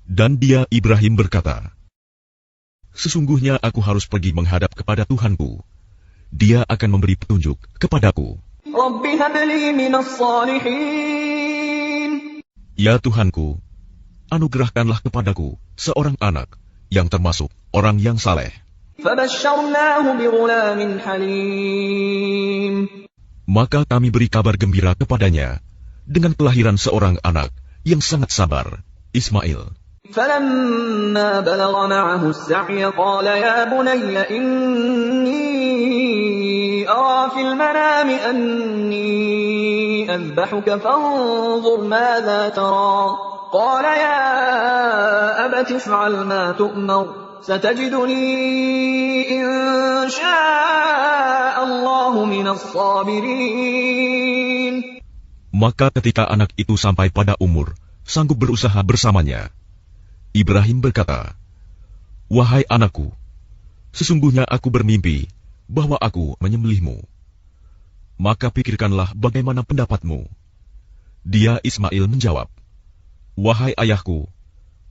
Dan dia Ibrahim berkata, sesungguhnya aku harus pergi menghadap kepada Tuhanku. Dia akan memberi petunjuk kepadaku. رب هب لي من الصالحين. Ya Tuhanku, anugerahkanlah kepadaku seorang anak yang termasuk orang yang saleh. فبشرناه بغلام حليم. Maka kami beri kabar gembira kepadanya dengan kelahiran seorang anak yang sangat sabar, Ismail. فلما بلغ معه السعي قال يا بني إني أرى في المنام أني أذبحك فانظر ماذا ترى. قال يا أبت افعل ما تؤمر ستجدني إن شاء الله من الصابرين. Maka ketika anak itu sampai pada umur sanggup berusaha bersamanya, Ibrahim berkata, wahai anakku, sesungguhnya aku bermimpi bahwa aku menyembelihmu. Maka pikirkanlah bagaimana pendapatmu. Dia Ismail menjawab, wahai ayahku,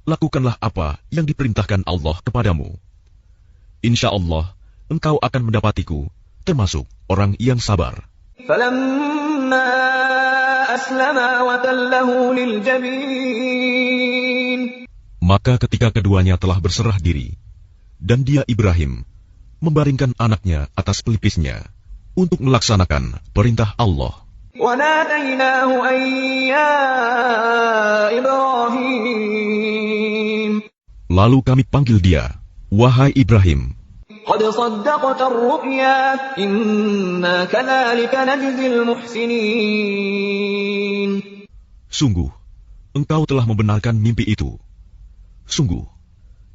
lakukanlah apa yang diperintahkan Allah kepadamu. Insya Allah, engkau akan mendapatiku, termasuk orang yang sabar. فلما أسلما وتله للجبين. Maka ketika keduanya telah berserah diri, dan dia Ibrahim membaringkan anaknya atas pelipisnya untuk melaksanakan perintah Allah. وناديناه أن يا إبراهيم. Lalu kami panggil dia, wahai Ibrahim, قد صدقت الرؤيا إنا كذلك نجزي المحسنين. sungguh, engkau telah membenarkan mimpi itu. Sungguh,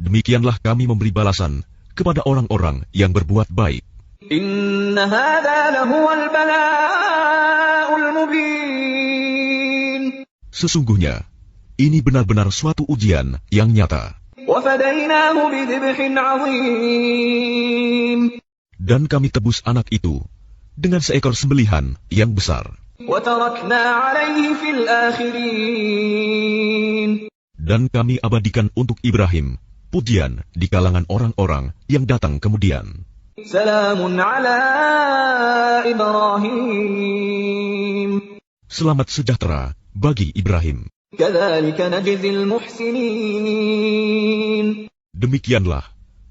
demikianlah kami memberi balasan kepada orang-orang yang berbuat baik. إن هذا لهو البلاء المبين. Sesungguhnya, ini benar-benar suatu ujian yang nyata. وفديناه بذبح عظيم. Dan kami tebus anak itu dengan seekor sembelihan yang besar. وتركنا عليه في الآخرين. Dan kami abadikan untuk Ibrahim pujian di kalangan orang-orang yang datang kemudian. سلام على إبراهيم. Selamat sejahtera bagi Ibrahim. كذلك نجزي المحسنين. Demikianlah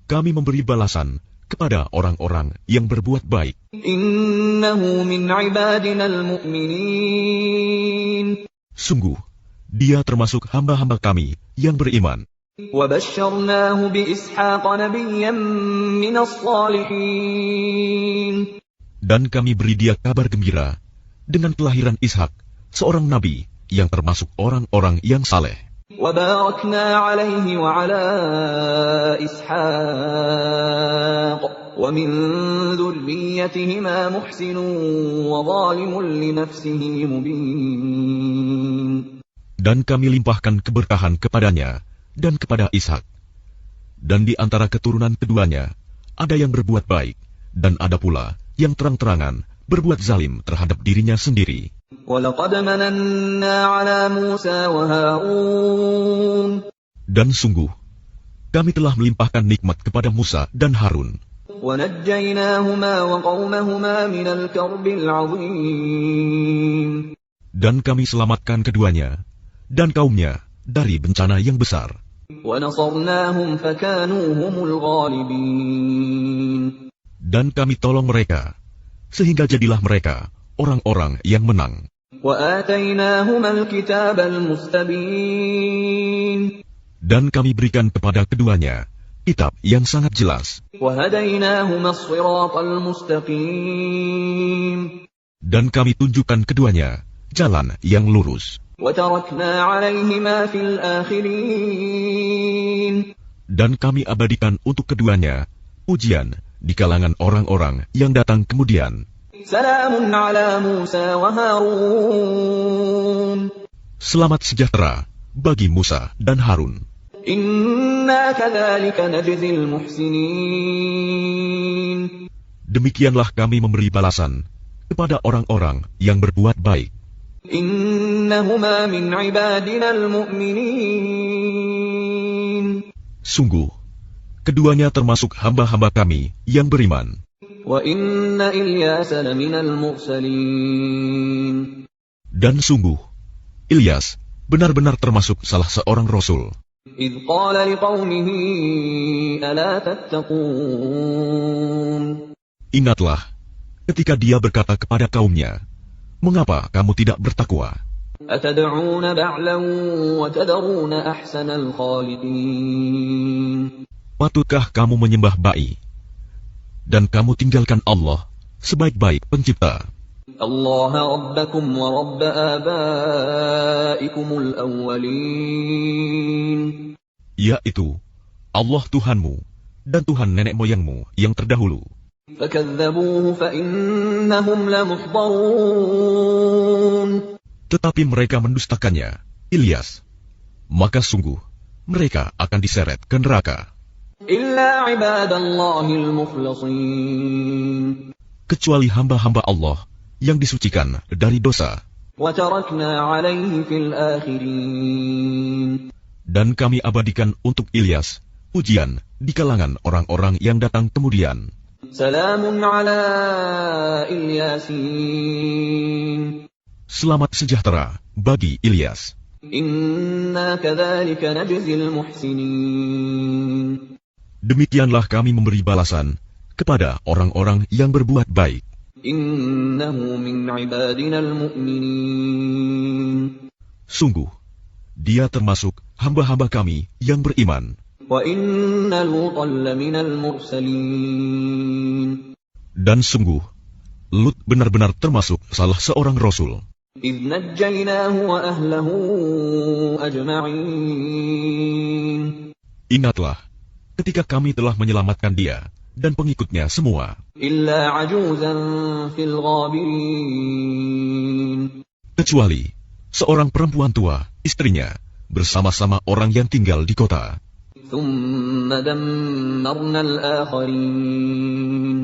kami memberi balasan kepada orang-orang yang berbuat baik. إنه من عبادنا المؤمنين. Sungguh, dia termasuk hamba-hamba kami yang beriman. وبشرناه بإسحاق نبيا من الصالحين. Dan kami beri dia kabar gembira dengan kelahiran Ishak, seorang nabi yang termasuk orang-orang yang saleh. وباركنا عليه وعلى إسحاق ومن ذريتهما محسن وظالم لنفسه مبين. Dan kami limpahkan keberkahan kepadanya dan kepada Ishak. Dan di antara keturunan keduanya, ada yang berbuat baik, dan ada pula yang terang-terangan berbuat zalim terhadap dirinya sendiri. وَلَقَدْ مَنَنَّا عَلَى مُوسَى وَهَارُونَ. Dan sungguh, kami telah melimpahkan nikmat kepada Musa dan Harun. وَنَجَّيْنَاهُمَا وَقَوْمَهُمَا مِنَ الْكَرْبِ الْعَظِيمِ. Dan kami selamatkan keduanya dan kaumnya dari bencana yang besar. وَنَصَرْنَاهُمْ فَكَانُوا هُمُ الْغَالِبِينَ. Dan kami tolong mereka, sehingga jadilah mereka orang-orang yang menang. وَآتَيْنَاهُمَا الْكِتَابَ الْمُسْتَبِينَ. Dan kami berikan kepada keduanya kitab yang sangat jelas. وَهَدَيْنَاهُمَا الصِّرَاطَ الْمُسْتَقِيمَ. Dan kami tunjukkan keduanya jalan yang lurus. وَتَرَكْنَا عَلَيْهِمَا فِي الْآخِرِينَ. Dan kami abadikan untuk keduanya pujian di kalangan orang-orang yang datang kemudian. سَلَامٌ عَلَى مُوسَى وَهَارُونَ. Selamat sejahtera bagi Musa dan Harun. إِنَّا كَذَلِكَ نَجْزِي الْمُحْسِنِينَ. Demikianlah kami memberi balasan kepada orang-orang yang berbuat baik. إِنَّهُمَا مِنْ عِبَادِنَا الْمُؤْمِنِينَ. Sungguh, keduanya termasuk hamba-hamba kami yang beriman. وَإِنَّ إِلْيَاسَ لَمِنَ الْمُرْسَلِينَ. Dan sungguh, Ilyas benar-benar termasuk salah seorang rasul. إِذْ قَالَ لِقَوْمِهِ أَلَا تَتَّقُونَ. Ingatlah, ketika dia berkata kepada kaumnya, mengapa kamu tidak bertakwa? أَتَدْعُونَ بَعْلًا وَتَذَرُونَ أَحْسَنَ الْخَالِقِينَ. Patutkah kamu menyembah ba'i, dan kamu tinggalkan Allah sebaik-baik pencipta? اللَّهَ رَبَّكُمْ وَرَبَّ آبَائِكُمُ الْأَوَّلِينَ. Yaitu Allah Tuhanmu dan Tuhan nenek moyangmu yang terdahulu. فَكَذَّبُوهُ فَإِنَّهُمْ لَمُحْضَرُونَ. Tetapi mereka mendustakannya, Ilyas. Maka sungguh, mereka akan diseret ke neraka. إِلَّا عِبَادَ اللَّهِ الْمُخْلَصِينَ. Kecuali hamba-hamba Allah yang disucikan dari dosa. وَتَرَكْنَا عَلَيْهِ فِي الْآخِرِينَ. Dan kami abadikan untuk Ilyas pujian di kalangan orang-orang yang datang kemudian. سَلَامٌ عَلَى إِلْيَاسِينَ. Selamat sejahtera bagi Ilyas. إِنَّا كَذَلِكَ نَجْزِي الْمُحْسِنِينَ. Demikianlah kami memberi balasan kepada orang-orang yang berbuat baik. إِنَّهُ مِنْ عِبَادِنَا الْمُؤْمِنِينَ. Sungguh, dia termasuk hamba-hamba kami yang beriman. وَإِنَّ لُوطًا لَمِنَ الْمُرْسَلِينَ. Dan sungguh, Lut benar-benar termasuk salah seorang rasul. إِذْ نَجَّيْنَاهُ وَأَهْلَهُ أَجْمَعِينَ. Ingatlah, ketika kami telah menyelamatkan dia dan pengikutnya semua, إِلَّا عَجُوزًا فِي الْغَابِرِينَ. kecuali seorang perempuan tua, istrinya, bersama-sama orang yang tinggal di kota. ثُمَّ دَمَّرْنَا الْآخَرِينَ.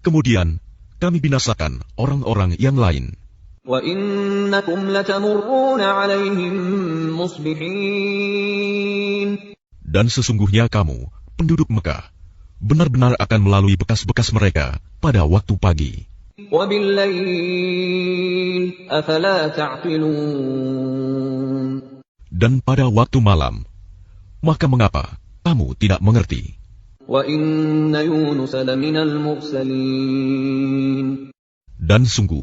Kemudian, kami binasakan orang-orang yang lain. وَإِنَّكُمْ لَتَمُرُّونَ عَلَيْهِمْ مُصْبِحِينَ. Dan sesungguhnya kamu, penduduk Mekah, benar-benar akan melalui bekas-bekas mereka pada waktu pagi. وَبِاللَّيْلِ أَفَلَا تَعْقِلُونَ. Dan pada waktu malam, maka mengapa kamu tidak mengerti? وَإِنَّ يُونُسَ لَمِنَ الْمُرْسَلِينَ. Dan sungguh,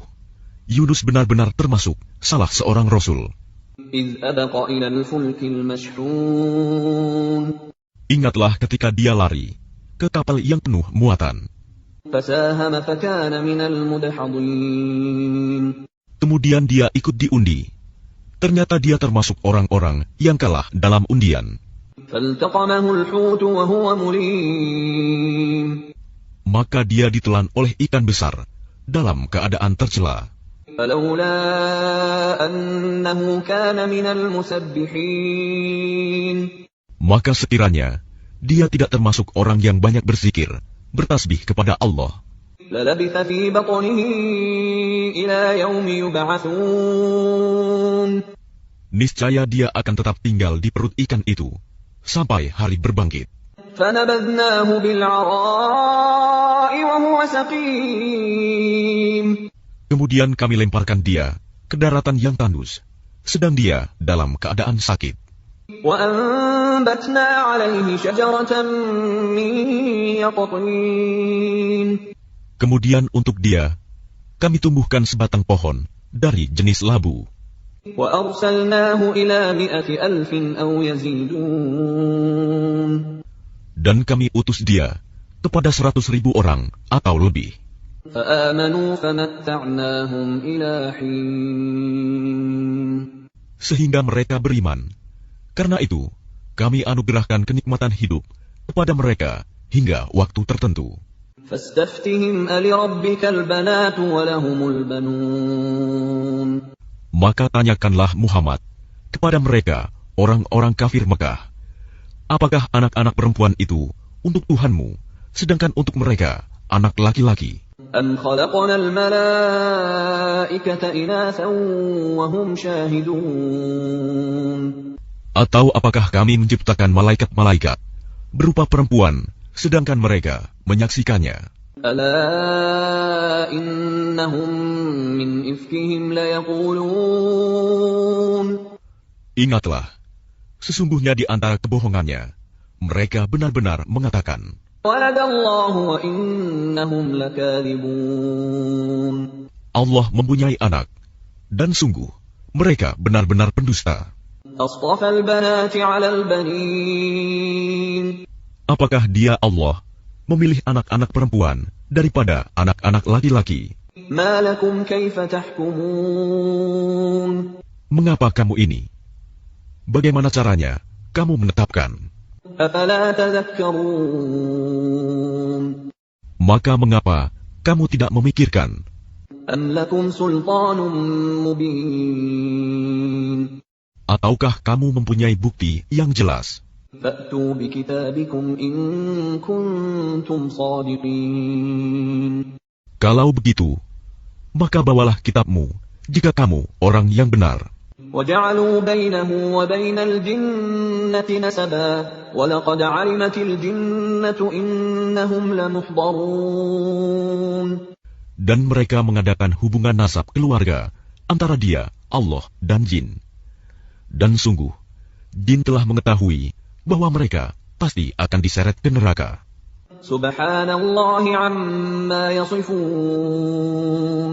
Yunus benar-benar termasuk salah seorang rasul. إِذْ أَبَقَ إِلَى الْفُلْكِ الْمَشْحُونِ. Ingatlah ketika dia lari ke kapal yang penuh muatan. فَسَاهَمَ فَكَانَ مِنَ الْمُدْحَضِينَ. Kemudian dia ikut diundi. Ternyata dia termasuk orang-orang yang kalah dalam undian. فَالْتَقَمَهُ الْحُوتُ وَهُوَ مُلِيمٌ. Maka dia ditelan oleh ikan besar dalam keadaan tercela. فَلَوْلَا أَنَّهُ كَانَ مِنَ الْمُسَبِّحِينَ. Maka sekiranya dia tidak termasuk orang yang banyak berzikir, bertasbih kepada Allah, لَلَبِثَ فِي بَطْنِهِ إِلَى يَوْمِ يُبْعَثُونَ. niscaya dia akan tetap tinggal di perut ikan itu sampai hari berbangkit. فنبذناه بالعراء وهو سقيم. Kemudian kami lemparkan dia ke daratan yang tandus, sedang dia dalam keadaan sakit. وأنبتنا عليه شجرة من يقطين. Kemudian untuk dia, kami tumbuhkan sebatang pohon dari jenis labu. وأرسلناه إلى 100,000 أو يزيدون. Dan kami utus dia kepada 100.000 orang atau lebih. فآمنوا فمتعناهم إلى حين. Sehingga mereka beriman. Karena itu, kami anugerahkan kenikmatan hidup kepada mereka hingga waktu tertentu. فاستفتهم ألربك البنات ولهم البنون. Maka tanyakanlah Muhammad kepada mereka, orang-orang kafir Mekah, apakah anak-anak perempuan itu untuk Tuhanmu, sedangkan untuk mereka anak laki-laki? أم خلقنا الملائكة إناثا وهم شاهدون. Atau apakah kami menciptakan malaikat-malaikat berupa perempuan, sedangkan mereka menyaksikannya? ألا إنهم من إفكهم ليقولون. Ingatlah, sesungguhnya di antara kebohongannya, mereka benar-benar mengatakan, ولد الله وإنهم لكاذبون. Allah mempunyai anak, dan sungguh, mereka benar-benar pendusta. أصطفى البنات على البنين. Apakah dia Allah memilih anak-anak perempuan daripada anak-anak laki-laki? ما لكم كيف تحكمون. Mengapa kamu ini? Bagaimana caranya kamu menetapkan? أفلا تذكرون. Maka mengapa kamu tidak memikirkan? أم لكم سلطان مبين. Ataukah kamu mempunyai bukti yang jelas? فأتوا بكتابكم إن كنتم صادقين. Kalau begitu, maka bawalah kitabmu jika kamu orang yang benar. وجعلوا بينه وبين الجنة نسبا ولقد علمت الجنة إنهم لمحضرون. Dan mereka mengadakan hubungan nasab keluarga antara dia, Allah, dan jin. Dan sungguh, jin telah mengetahui bahwa mereka pasti akan diseret ke neraka. Subhanallah amma yasifun.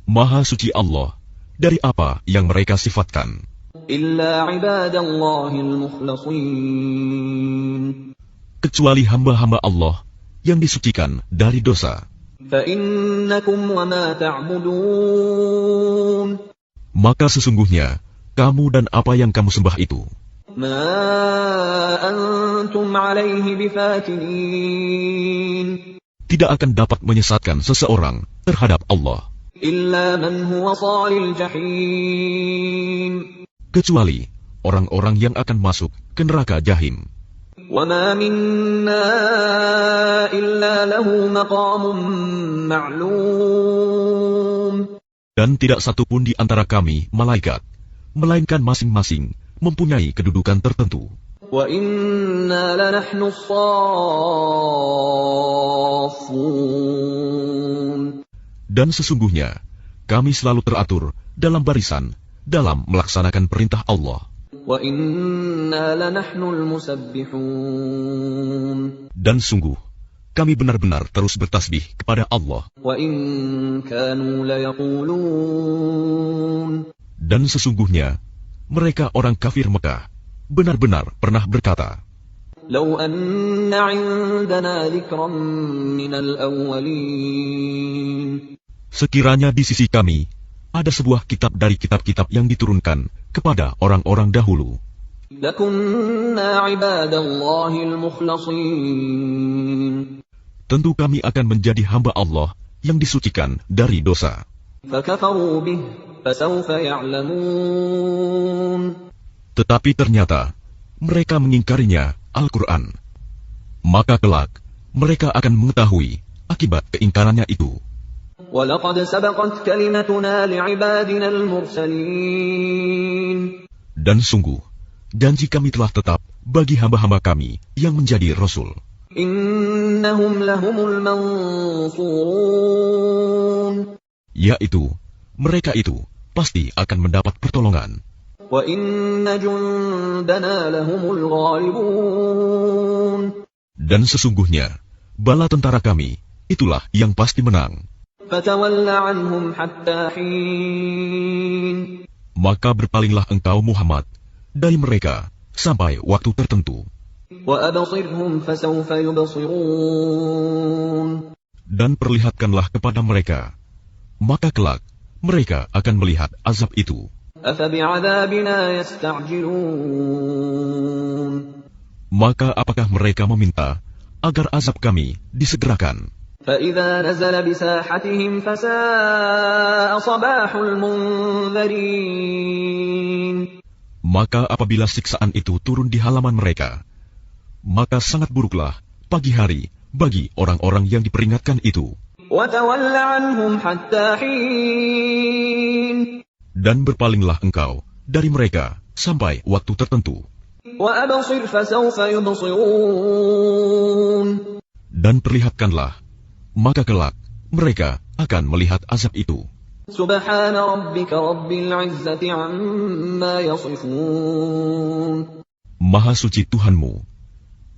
Maha suci Allah dari apa yang mereka sifatkan. Illa ibadallahil mukhlasin. Kecuali hamba-hamba Allah yang disucikan dari dosa. Fa innakum wa ma ta'budun. Maka sesungguhnya kamu dan apa yang kamu sembah itu, ma antum alaihi bifatinin. tidak akan dapat menyesatkan seseorang terhadap Allah. Illa man huwa salil jahim. Kecuali orang-orang yang akan masuk ke neraka jahim. Wa ma minna illa lahu maqamun ma'lum. Dan tidak satupun di antara kami, malaikat, melainkan masing-masing mempunyai kedudukan tertentu. Wa inna lanahnu as-saffun. Dan sesungguhnya, kami selalu teratur dalam barisan dalam melaksanakan perintah Allah. Wa inna lanahnu al-musabbihun. Dan sungguh, kami benar-benar terus bertasbih kepada Allah. Wa in kanu layaqulun. Dan sesungguhnya, mereka orang kafir Mekah benar-benar pernah berkata, Lau anna indana dhikran minal awwalin. sekiranya di sisi kami ada sebuah kitab dari kitab-kitab yang diturunkan kepada orang-orang dahulu, Lakunna ibadallahil mukhlasin. tentu kami akan menjadi hamba Allah yang disucikan dari dosa. Fakafaru bih, fasawfa ya'lamun. Tetapi ternyata mereka mengingkarinya Al-Quran. Maka kelak mereka akan mengetahui akibat keingkarannya itu. Walaqad sabaqat kalimatuna li'ibadina al-mursalin. Dan sungguh, janji kami telah tetap bagi hamba-hamba kami yang menjadi Rasul. Innahum lahumul mansurun. Yaitu, mereka itu pasti akan mendapat pertolongan. Wa inna jundana lahumul ghalibun. Dan sesungguhnya, bala tentara kami, itulah yang pasti menang. Fatawalla anhum hatta hin. Maka berpalinglah engkau Muhammad dari mereka sampai waktu tertentu. Wa absirhum fasawfa yubsirun. Dan perlihatkanlah kepada mereka, maka kelak mereka akan melihat azab itu. Afabi'adzabina yasta'jilun. Maka apakah mereka meminta agar azab kami disegerakan? فَإِذَا نَزَلَ بِسَاحَتِهِمْ فَسَاءَ صَبَاحُ الْمُنذَرِينَ. Maka apabila siksaan itu turun di halaman mereka, maka sangat buruklah pagi hari bagi orang-orang yang diperingatkan itu. وَتَوَلَّ عَنْهُمْ حَتَّى حِينٍ. Dan berpalinglah engkau dari mereka sampai waktu tertentu. وَأَبْصِرْ فَسَوْفَ يُبْصِرُونَ. Dan perlihatkanlah, maka kelak mereka akan melihat azab itu. Subhana rabbika rabbil izzati amma yasifun. Maha suci Tuhanmu,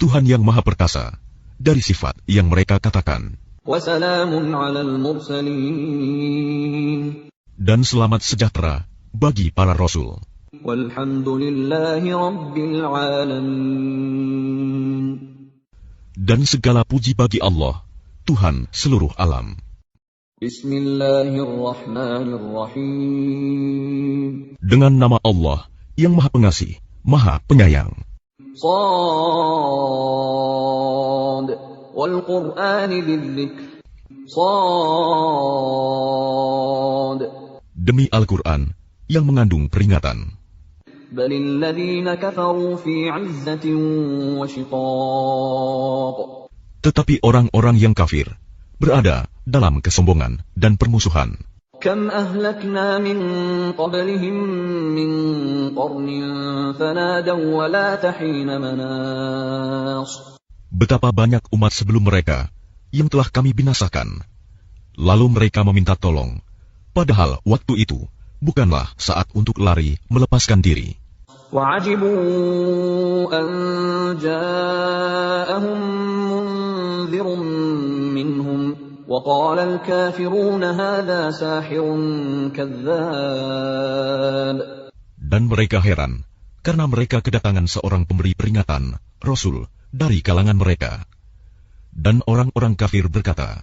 Tuhan yang maha perkasa dari sifat yang mereka katakan. Wa salamun 'alal mursalin. Dan selamat sejahtera bagi para rasul. Walhamdulillahi rabbil alamin. Dan segala puji bagi Allah, Tuhan seluruh alam. Bismillahirrahmanirrahim. Dengan nama Allah yang Maha Pengasih, Maha Penyayang. Shad wal Qur'ani bidzikr. Shad. Demi Al-Quran yang mengandung peringatan. Balil ladzina kafaru fi 'izzatin wa shiqaq. Tetapi orang-orang yang kafir berada dalam kesombongan dan permusuhan. Kam ahlakna min qablihim min qarnin fanadaw wa la tahina manas. Betapa banyak umat sebelum mereka yang telah kami binasakan. Lalu mereka meminta tolong, padahal waktu itu bukanlah saat untuk lari melepaskan diri. وَعَجِبُوا أَنْ جَاءَهُمْ مُنْذِرٌ مِّنْهُمْ وَقَالَ الْكَافِرُونَ هَذَا سَاحِرٌ كَذَّابٌ. Dan mereka heran karena mereka kedatangan seorang pemberi peringatan, Rasul, dari kalangan mereka. Dan orang-orang kafir berkata,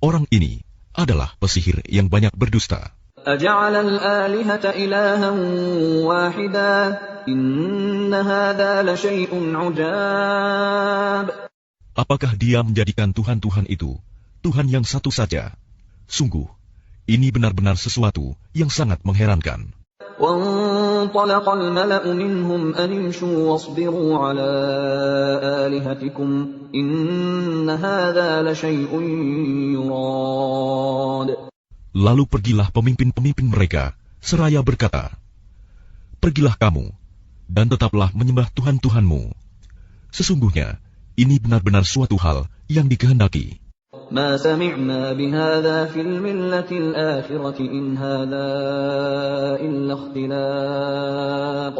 orang ini adalah pesihir yang banyak berdusta. أَجَعَلَ الْآلِهَةَ إِلَٰهًا وَاحِدًا إِنَّ هَٰذَا لَشَيْءٌ عُجَابٌ. Apakah dia menjadikan Tuhan-Tuhan itu Tuhan yang satu saja? Sungguh, ini benar-benar sesuatu yang sangat mengherankan. وَانطَلَقَ الْمَلَأُ مِنْهُمْ أَنِ امْشُوا وَاصْبِرُوا عَلَىٰ آلِهَتِكُمْ إِنَّ هَٰذَا لَشَيْءٌ يُرَادُ. Lalu pergilah pemimpin-pemimpin mereka, seraya berkata, pergilah kamu, dan tetaplah menyembah Tuhan-Tuhanmu. Sesungguhnya, ini benar-benar suatu hal yang dikehendaki. ما سمعنا بهذا في الملة الآخرة إن هذا إلا اختلاق.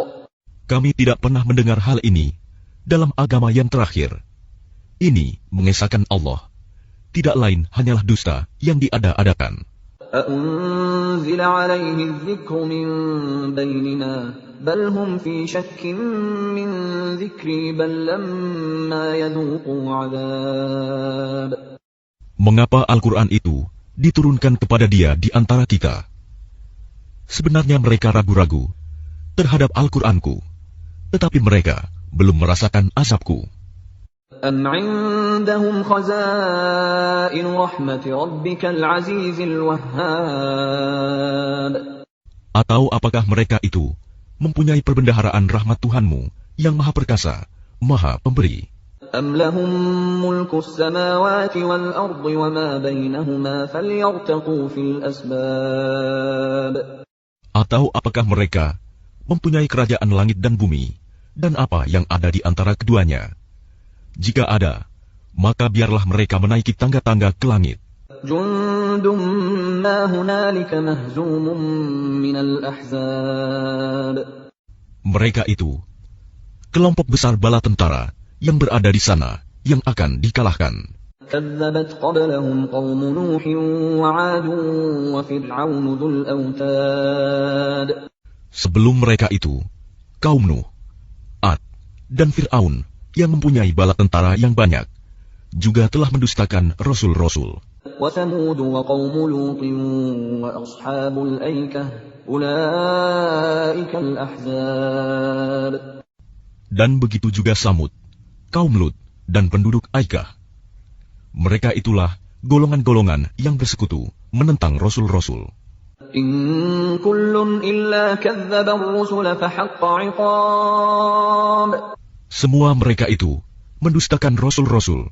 Kami tidak pernah mendengar hal ini dalam agama yang terakhir. Ini mengesahkan Allah. Tidak lain hanyalah dusta yang diada-adakan. أأنزل عليه الذكر من بيننا بل هم في شك من ذكري بل لما يذوقوا عذاب. Mengapa Al-Quran itu diturunkan kepada dia di antara kita? Sebenarnya mereka ragu-ragu terhadap Al-Quranku, tetapi mereka belum merasakan azabku. أم عندهم خزائن رحمة ربك العزيز الوهاب. Atau apakah mereka itu mempunyai perbendaharaan rahmat Tuhanmu yang maha perkasa, maha pemberi? أم لهم ملك السماوات والأرض وما بينهما فليرتقوا في الأسباب. Atau apakah mereka mempunyai kerajaan langit dan bumi, dan apa yang ada di antara keduanya. Jika ada, maka biarlah mereka menaiki tangga-tangga ke langit. جند ما هنالك مهزوم من الأحزاب. Mereka itu kelompok besar bala tentara yang berada di sana yang akan dikalahkan. كذبت قبلهم قوم نوح وعاد وفرعون ذو الأوتاد. Sebelum mereka itu, kaum Nuh, Ad, dan Fir'aun yang mempunyai bala tentara yang banyak, juga telah mendustakan rasul-rasul. وثمود وقوم لوط وأصحاب الأيكة أولئك الأحزاب. Dan begitu juga Samud, kaum Lut, dan penduduk Aikah. Mereka itulah golongan-golongan yang bersekutu menentang rasul-rasul. إن كل إلا كذب الرسل فحق عقاب. Semua mereka itu mendustakan rasul-rasul,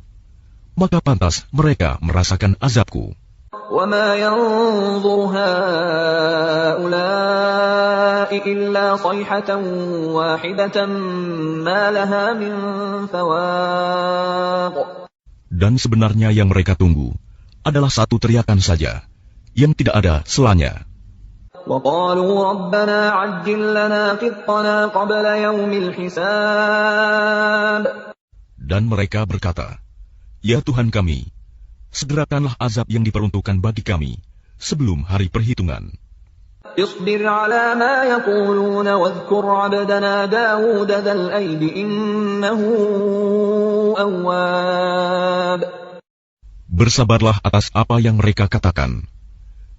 maka pantas mereka merasakan azabku. وما ينظر هؤلاء إلا صيحة واحدة ما لها من فواق. Dan sebenarnya yang mereka tunggu adalah satu teriakan saja, yang tidak ada selanya. وقالوا ربنا عجل لنا قطنا قبل يوم الحساب. Dan mereka berkata, "Ya Tuhan kami, segerakanlah azab yang diperuntukkan bagi kami sebelum hari perhitungan." اصبر على ما يقولون واذكر عبدنا داود ذا الأيد إنه أواب. Bersabarlah atas apa yang mereka katakan,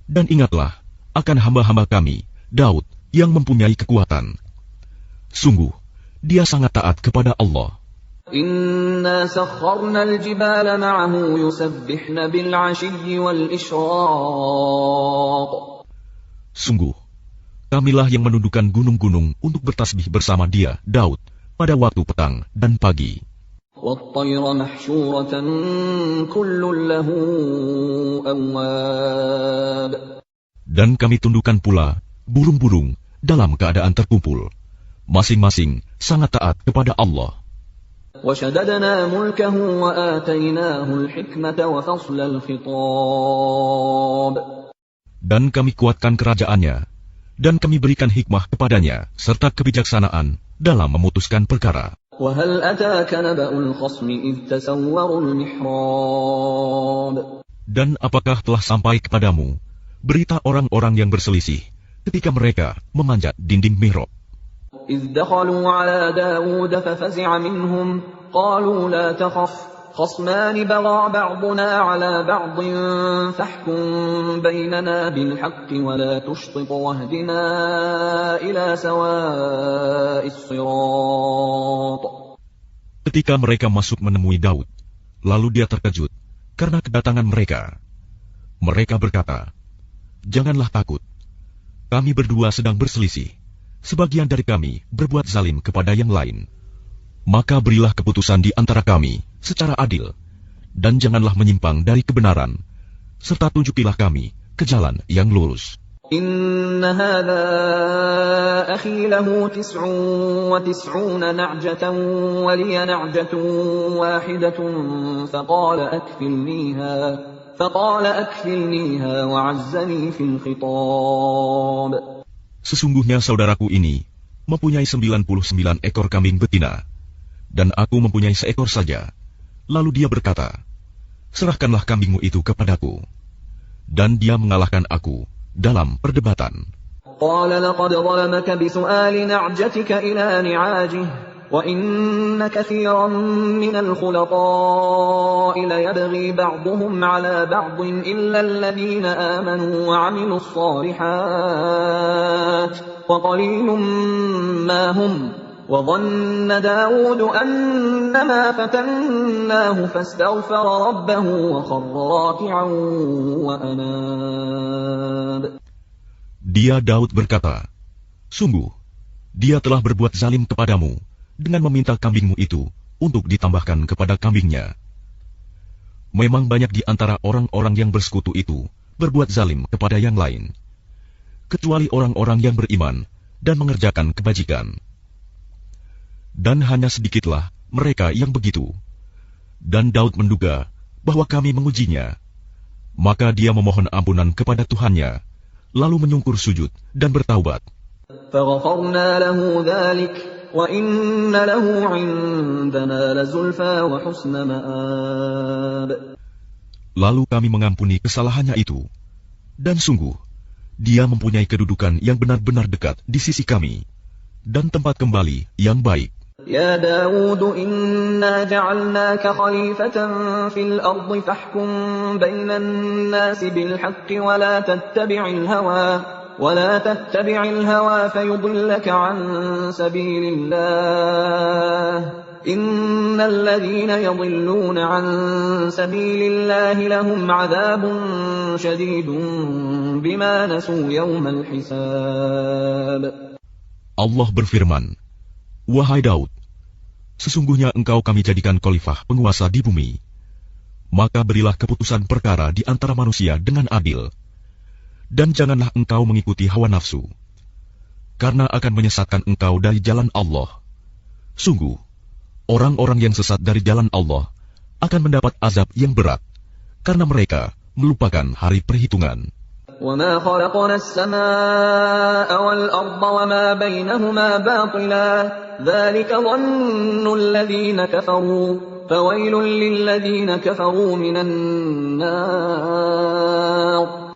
dan ingatlah akan hamba-hamba kami, Daud, yang mempunyai kekuatan. Sungguh, dia sangat taat kepada Allah. إنا سخرنا الجبال معه يسبحن بالعشي والإشراق. Sungguh, kamilah yang menundukkan gunung-gunung untuk bertasbih bersama dia, Daud, pada waktu petang dan pagi. والطير محشورة كل له أواب. Dan kami tundukkan pula burung-burung dalam keadaan terkumpul, masing-masing sangat taat kepada Allah. وشددنا ملكه وآتيناه الحكمة وفصل الخطاب. Dan kami kuatkan kerajaannya, dan kami berikan hikmah kepadanya, serta kebijaksanaan dalam memutuskan perkara. وهل أتاك نبأ الخصم إذ تسوروا المحراب. Dan apakah telah sampai kepadamu berita orang-orang yang berselisih ketika mereka memanjat dinding mihrab? إذ دخلوا على داود ففزع منهم قالوا لا تخف خصمان بغى بعضنا على بعض فاحكم بيننا بالحق ولا تشطط واهدنا إلى سواء الصراط. Ketika mereka masuk menemui Daud, lalu dia terkejut karena kedatangan mereka. Mereka berkata, "Janganlah takut, kami berdua sedang berselisih. Sebagian dari kami berbuat zalim kepada yang lain. Maka berilah keputusan di antara kami secara adil, dan janganlah menyimpang dari kebenaran, serta tunjukilah kami ke jalan yang lurus." إن هذا أخي له 99 نعجة ولي نعجة واحدة فقال أكفلنيها وعزني في الخطاب. Sesungguhnya saudaraku ini mempunyai 99 ekor kambing betina, dan aku mempunyai seekor saja. Lalu dia berkata, "Serahkanlah kambingmu itu kepadaku." Dan dia mengalahkan aku dalam perdebatan. قال لقد ظلمك بسؤال نعجتك إلى نعاجه وإن كثيرا من الخلطاء ليبغي بعضهم على بعض إلا الذين آمنوا وعملوا الصالحات وقليل ما هم وظن داود أنما فتناه فاستغفر ربه وخر راكعا وأناب. Dia Daud berkata, "Sungguh, dia telah berbuat zalim kepadamu dengan meminta kambingmu itu untuk ditambahkan kepada kambingnya. Memang banyak di antara orang-orang yang bersekutu itu berbuat zalim kepada yang lain, kecuali orang-orang yang beriman dan mengerjakan kebajikan. Dan hanya sedikitlah mereka yang begitu. Dan Daud menduga bahwa kami mengujinya. Maka dia memohon ampunan kepada Tuhannya, lalu menyungkur sujud dan bertaubat. فغفرنا له ذلك وإن له عندنا لزلفى وحسن مآب. Lalu kami mengampuni kesalahannya itu. Dan sungguh, dia mempunyai kedudukan yang benar-benar dekat di sisi kami, dan tempat kembali yang baik. يا داود إنا جعلناك خليفة في الأرض فاحكم بين الناس بالحق ولا تتبع الهوى فيضلك عن سبيل الله إن الذين يضلون عن سبيل الله لهم عذاب شديد بما نسوا يوم الحساب. Allah berfirman, "Wahai Daud, sesungguhnya engkau kami jadikan khalifah penguasa di bumi. Maka berilah keputusan perkara di antara manusia dengan adil. Dan janganlah engkau mengikuti hawa nafsu, karena akan menyesatkan engkau dari jalan Allah. Sungguh, orang-orang yang sesat dari jalan Allah akan mendapat azab yang berat, karena mereka melupakan hari perhitungan." وما خلقنا السماء والأرض وما بينهما باطلا ذلك ظن الذين كفروا فويل للذين كفروا من النار.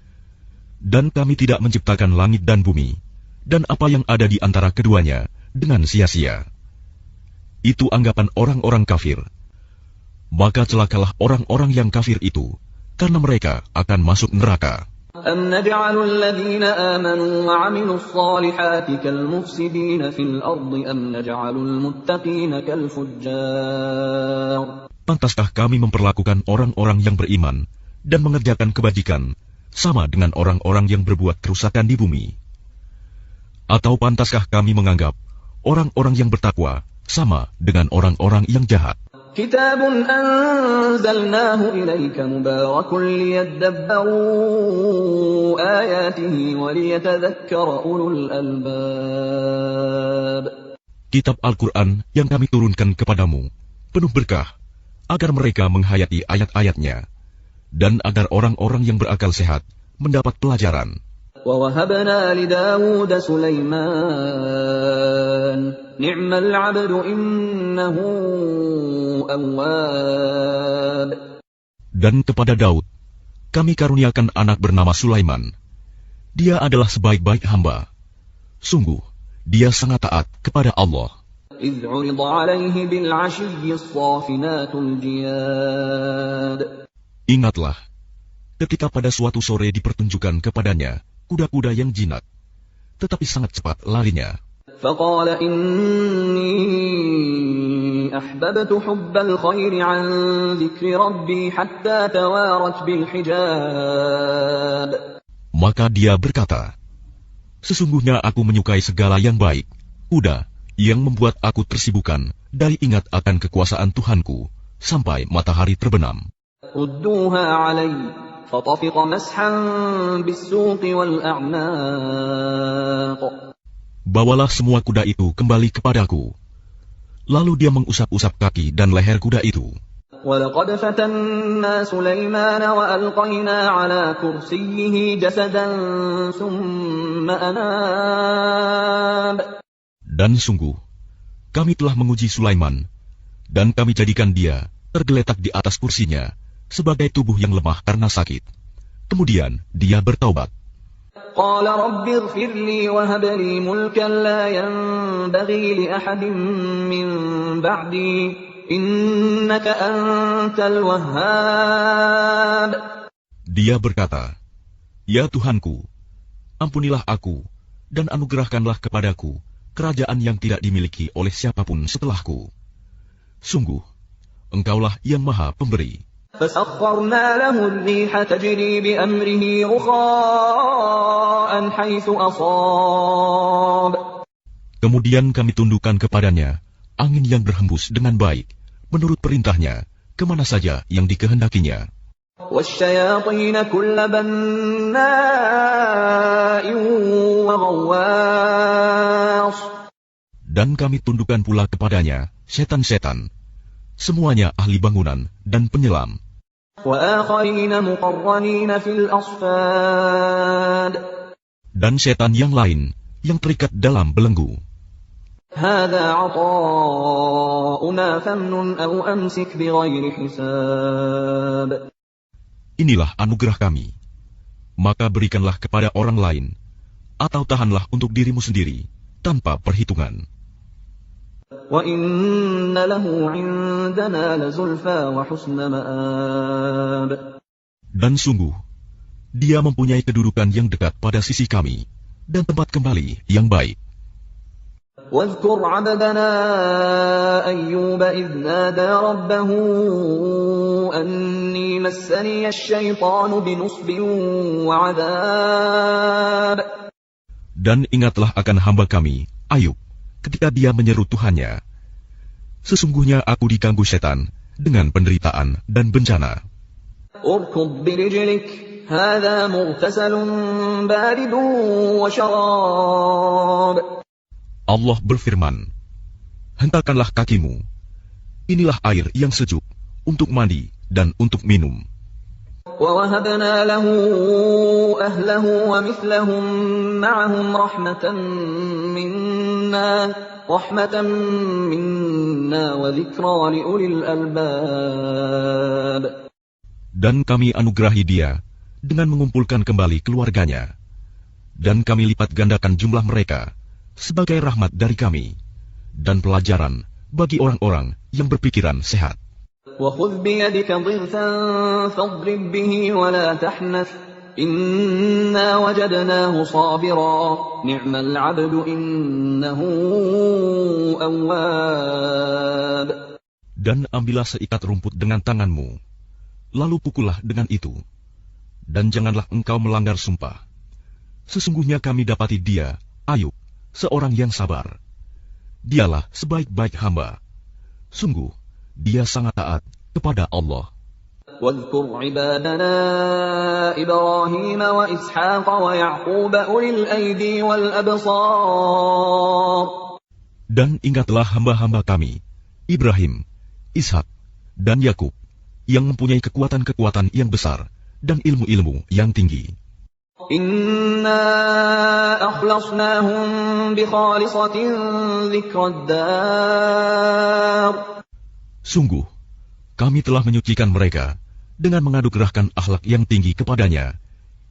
Dan kami tidak menciptakan langit dan bumi, dan apa yang ada di antara keduanya, dengan sia-sia. Itu anggapan orang-orang kafir. Maka celakalah orang-orang yang kafir itu, karena mereka akan masuk neraka. أَمْ نَجْعَلُ الَّذِينَ آمَنُوا وَعَمِلُوا الصَّالِحَاتِ كَالْمُفْسِدِينَ فِي الْأَرْضِ أَمْ نَجْعَلُ الْمُتَّقِينَ كَالْفُجَّارِ. Pantaskah kami memperlakukan orang-orang yang beriman dan mengerjakan kebajikan sama dengan orang-orang yang berbuat kerusakan di bumi? Atau pantaskah kami menganggap orang-orang yang bertakwa sama dengan orang-orang yang jahat? كتاب أنزلناه إليك مبارك ليدبروا آياته وليتذكر أولو الألباب. Kitab Al-Quran yang kami turunkan kepadamu, penuh berkah, agar mereka menghayati ayat-ayatnya, dan agar orang-orang yang berakal sehat mendapat pelajaran. وَوَهَبْنَا لِدَاوُودَ سُلَيْمَانَ نِعْمَ الْعَبْدُ إِنَّهُ أَوَّابٌ. Dan kepada Daud, kami karuniakan anak bernama Sulaiman. Dia adalah sebaik-baik hamba. Sungguh, dia sangat taat kepada Allah. إِذْ عُرِضَ عَلَيْهِ بِالْعَشِيِّ الصَّافِنَاتُ الْجِيَادُ. Ingatlah, ketika pada suatu sore dipertunjukkan kepadanya kuda-kuda yang jinak, tetapi sangat cepat larinya. فقال إني أحببت حب الخير عن ذكر ربي حتى توارت بالحجاب. Maka dia berkata, "Sesungguhnya aku menyukai segala yang baik, kuda yang membuat aku tersibukan dari ingat akan kekuasaan Tuhanku sampai matahari terbenam." ردوها علي فطفق مسحا بالسوق والأعناق. Bawalah semua kuda itu kembali kepadaku. Lalu dia mengusap-usap kaki dan leher kuda itu. ولقد فتنا سليمان وألقينا على كرسيه جسدا ثم أناب. Dan sungguh, kami telah menguji Sulaiman, dan kami jadikan dia tergeletak di atas kursinya sebagai tubuh yang lemah karena sakit. Kemudian dia bertaubat. قال رب اغفر لي وهب لي ملكا لا ينبغي لأحد من بعدي إنك أنت الوهاب. Dia berkata, "Ya Tuhanku, ampunilah aku dan anugerahkanlah kepadaku kerajaan yang tidak dimiliki oleh siapapun setelahku. Sungguh, Engkaulah yang Maha Pemberi." فسخرنا له الريح تجري بأمره رخاء حيث أصاب. Kemudian kami tundukkan kepadanya angin yang berhembus dengan baik, menurut perintahnya, kemana saja yang dikehendakinya. والشياطين كل بناء وغواص. Dan kami tundukkan pula kepadanya setan-setan, semuanya ahli bangunan dan penyelam. وآخرين مقرنين في الأصفاد Dan setan yang lain yang terikat dalam belenggu. هذا عطاؤنا فامنن أو أمسك بغير حساب. Inilah anugerah kami, maka berikanlah kepada orang lain, atau tahanlah untuk dirimu sendiri, tanpa perhitungan. وَإِنَّ لَهُ عِندَنَا لَزُلْفَىٰ وَحُسْنَ مَآبٍ. Dan sungguh, dia mempunyai kedudukan yang dekat pada sisi kami, dan tempat kembali yang baik. وَاذْكُرْ عَبْدَنَا أَيُّوبَ إِذْ نَادَىٰ رَبَّهُ أَنِّي مَسَّنِيَ الشَّيْطَانُ بِنُصْبٍ وَعَذَابٍ. Dan ingatlah akan hamba kami, Ayub, ketika dia menyeru Tuhannya, sesungguhnya aku diganggu setan dengan penderitaan dan bencana. اركض برجلك هذا مغتسل بارد وشراب. Allah berfirman, hentakanlah kakimu, inilah air yang sejuk untuk mandi dan untuk minum. ووهبنا له أهله ومثلهم معهم رحمة منا وذكرى لأولي الألباب. Dan kami anugerahi dia dengan mengumpulkan kembali keluarganya. Dan kami lipat gandakan jumlah mereka sebagai rahmat dari kami dan pelajaran bagi orang-orang yang berpikiran sehat. وخذ بيدك ضغثا فاضرب به ولا تحنث إنا وجدناه صابرا نعم العبد إنه أواب. Dan ambillah seikat rumput dengan tanganmu, lalu pukullah dengan itu, dan janganlah engkau melanggar sumpah. Sesungguhnya kami dapati dia, Ayub, seorang yang sabar. Dialah sebaik-baik hamba. Sungguh, dia sangat taat kepada Allah. واذكر عبادنا إبراهيم وإسحاق ويعقوب أولي الأيدي والأبصار. Dan ingatlah hamba-hamba kami, Ibrahim, Ishak, dan Yakub, yang mempunyai kekuatan-kekuatan yang besar dan ilmu-ilmu yang tinggi. إنا أخلصناهم بخالصة ذكر الدار. Sungguh, kami telah menyucikan mereka dengan menganugerahkan akhlak yang tinggi kepadanya,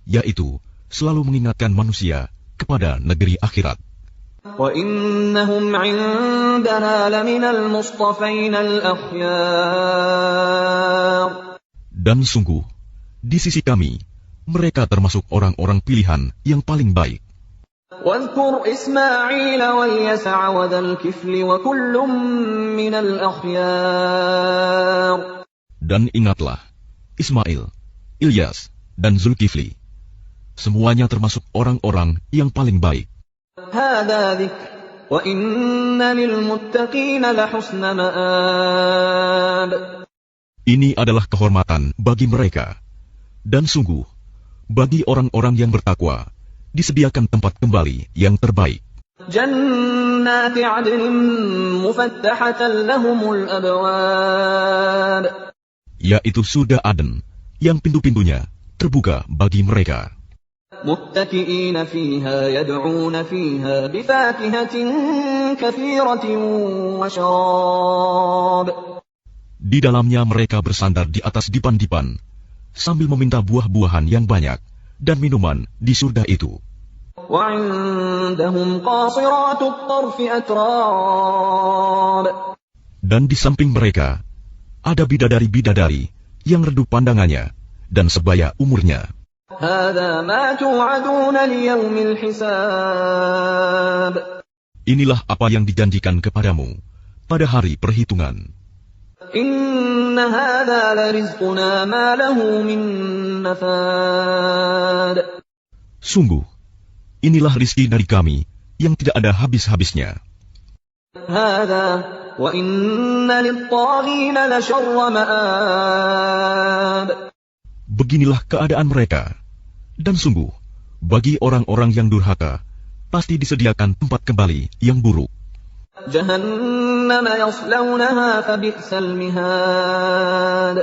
yaitu selalu mengingatkan manusia kepada negeri akhirat. وَإِنَّهُمْ عِندَنَا لَمِنَ الْمُصْطَفَيْنَ الْأَخْيَارِ. Dan sungguh, di sisi kami, mereka termasuk orang-orang pilihan yang paling baik. واذكر إسماعيل واليسع وذا الكفل وكل من الأخيار. Dan ingatlah, Ismail, Ilyas, dan Zulkifli. Semuanya termasuk orang-orang yang paling baik. هذا ذكر وإن للمتقين لحسن مآب. Ini adalah kehormatan bagi mereka. Dan sungguh, bagi orang-orang yang bertakwa, disediakan tempat kembali yang terbaik. جنات عدن مفتحة لهم الأبواب. Yaitu surga Aden, yang pintu-pintunya terbuka bagi mereka. متكئين فيها يدعون فيها بفاكهة كثيرة وشراب. Di dalamnya mereka bersandar di atas dipan-dipan, sambil meminta buah-buahan yang banyak dan minuman di surga itu. وعندهم قاصرات الطرف أتراب. Dan di samping mereka, ada bidadari-bidadari yang redup pandangannya dan sebaya umurnya. هذا ما توعدون ليوم الحساب. Inilah apa yang dijanjikan kepadamu pada hari perhitungan. إن هذا لرزقنا ما له من نفاد. Sungguh, inilah rizki dari kami yang tidak ada habis-habisnya. هذا وإن للطاغين لشر مآب. Beginilah keadaan mereka. Dan sungguh, bagi orang-orang yang durhaka, pasti disediakan tempat kembali yang buruk. جهنم يصلونها فبئس المهاد.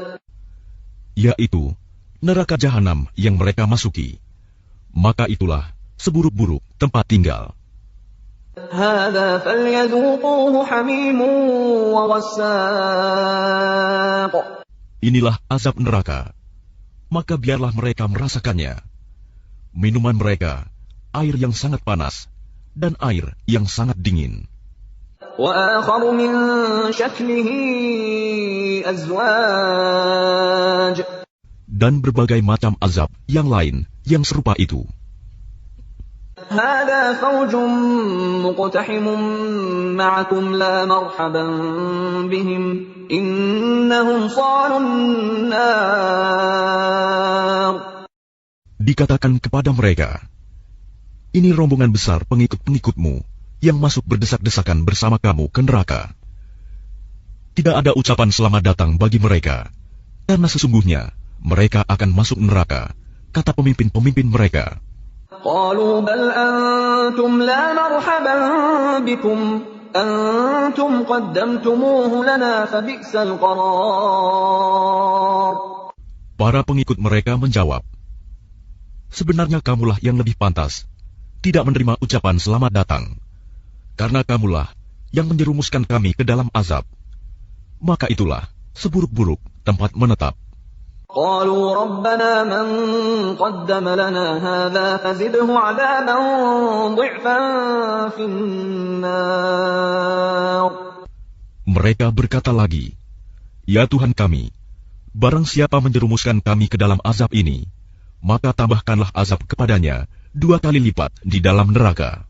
Yaitu neraka jahanam yang mereka masuki. Maka itulah seburuk-buruk tempat tinggal. هذا فليذوقوه حميم وغساق. Inilah azab neraka. Maka biarlah mereka merasakannya. Minuman mereka, air yang sangat panas, dan air yang sangat dingin. وآخر من شكله أزواج. Dan berbagai macam azab yang lain yang serupa itu. هذا فوج مقتحم معكم لا مرحبا بهم إنهم صالوا النار. Dikatakan kepada mereka, ini rombongan besar pengikut-pengikutmu yang masuk berdesak-desakan bersama kamu ke neraka. Tidak ada ucapan selamat datang bagi mereka, karena sesungguhnya mereka akan masuk neraka, kata pemimpin-pemimpin mereka. قالوا بل أنتم لا مرحبا بكم أنتم قدمتموه لنا فبئس القرار. Para pengikut mereka menjawab, sebenarnya kamulah yang lebih pantas tidak menerima ucapan selamat datang, karena kamulah yang menjerumuskan kami ke dalam azab. Maka itulah seburuk-buruk tempat menetap. قالوا ربنا من قدم لنا هذا فزده عذابا ضعفا في النار. Mereka berkata lagi, ya Tuhan kami, barang siapa menjerumuskan kami ke dalam azab ini, maka tambahkanlah azab kepadanya 2 kali lipat di dalam neraka.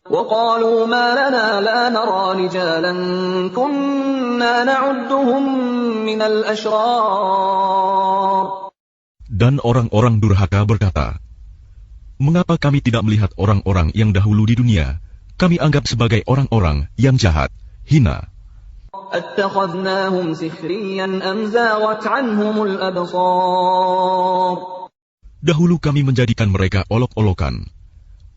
وقالوا ما لنا لا نرى رجالا كنا نعدهم من الأشرار. Dan orang-orang durhaka berkata, mengapa kami tidak melihat orang-orang yang dahulu di dunia kami anggap sebagai orang-orang yang jahat, hina? أتخذناهم سخريا أم زاغت عنهم الأبصار. Dahulu kami menjadikan mereka olok-olokan,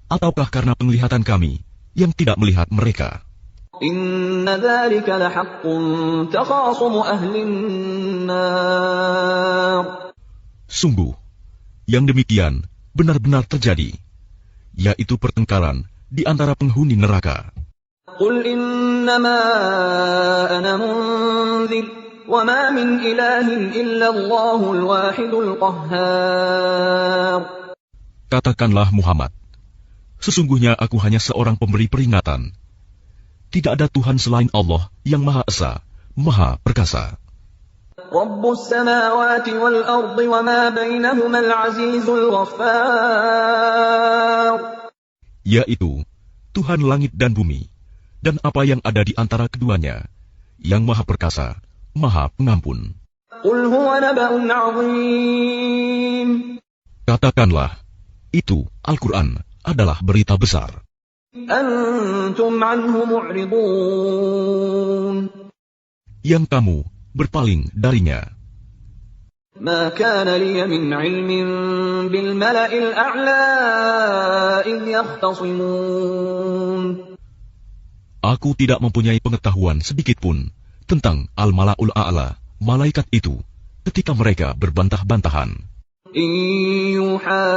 ataukah karena penglihatan kami yang tidak melihat mereka? إن ذلك لحق تخاصم أهل النار. Sungguh, yang demikian benar-benar terjadi, yaitu pertengkaran di antara penghuni neraka. قل إنما أنا منذر وما من إله إلا الله الواحد القهار. Katakanlah Muhammad, sesungguhnya aku hanya seorang pemberi peringatan. Tidak ada Tuhan selain Allah yang Maha Esa, Maha Perkasa. رب السماوات والأرض وما بينهما العزيز الغفار. Yaitu Tuhan langit dan bumi, dan apa yang ada di antara keduanya, yang Maha Perkasa, Maha Pengampun. قل هو نبأ عظيم. Katakanlah, itu Al-Quran adalah berita besar. أنتم عنه معرضون. Yang kamu berpaling darinya. ما كان لي من علم بالملأ الأعلى إذ يختصمون. Aku tidak mempunyai pengetahuan sedikitpun tentang Al-Mala'ul A'la, malaikat itu, ketika mereka berbantah-bantahan. إن يوحى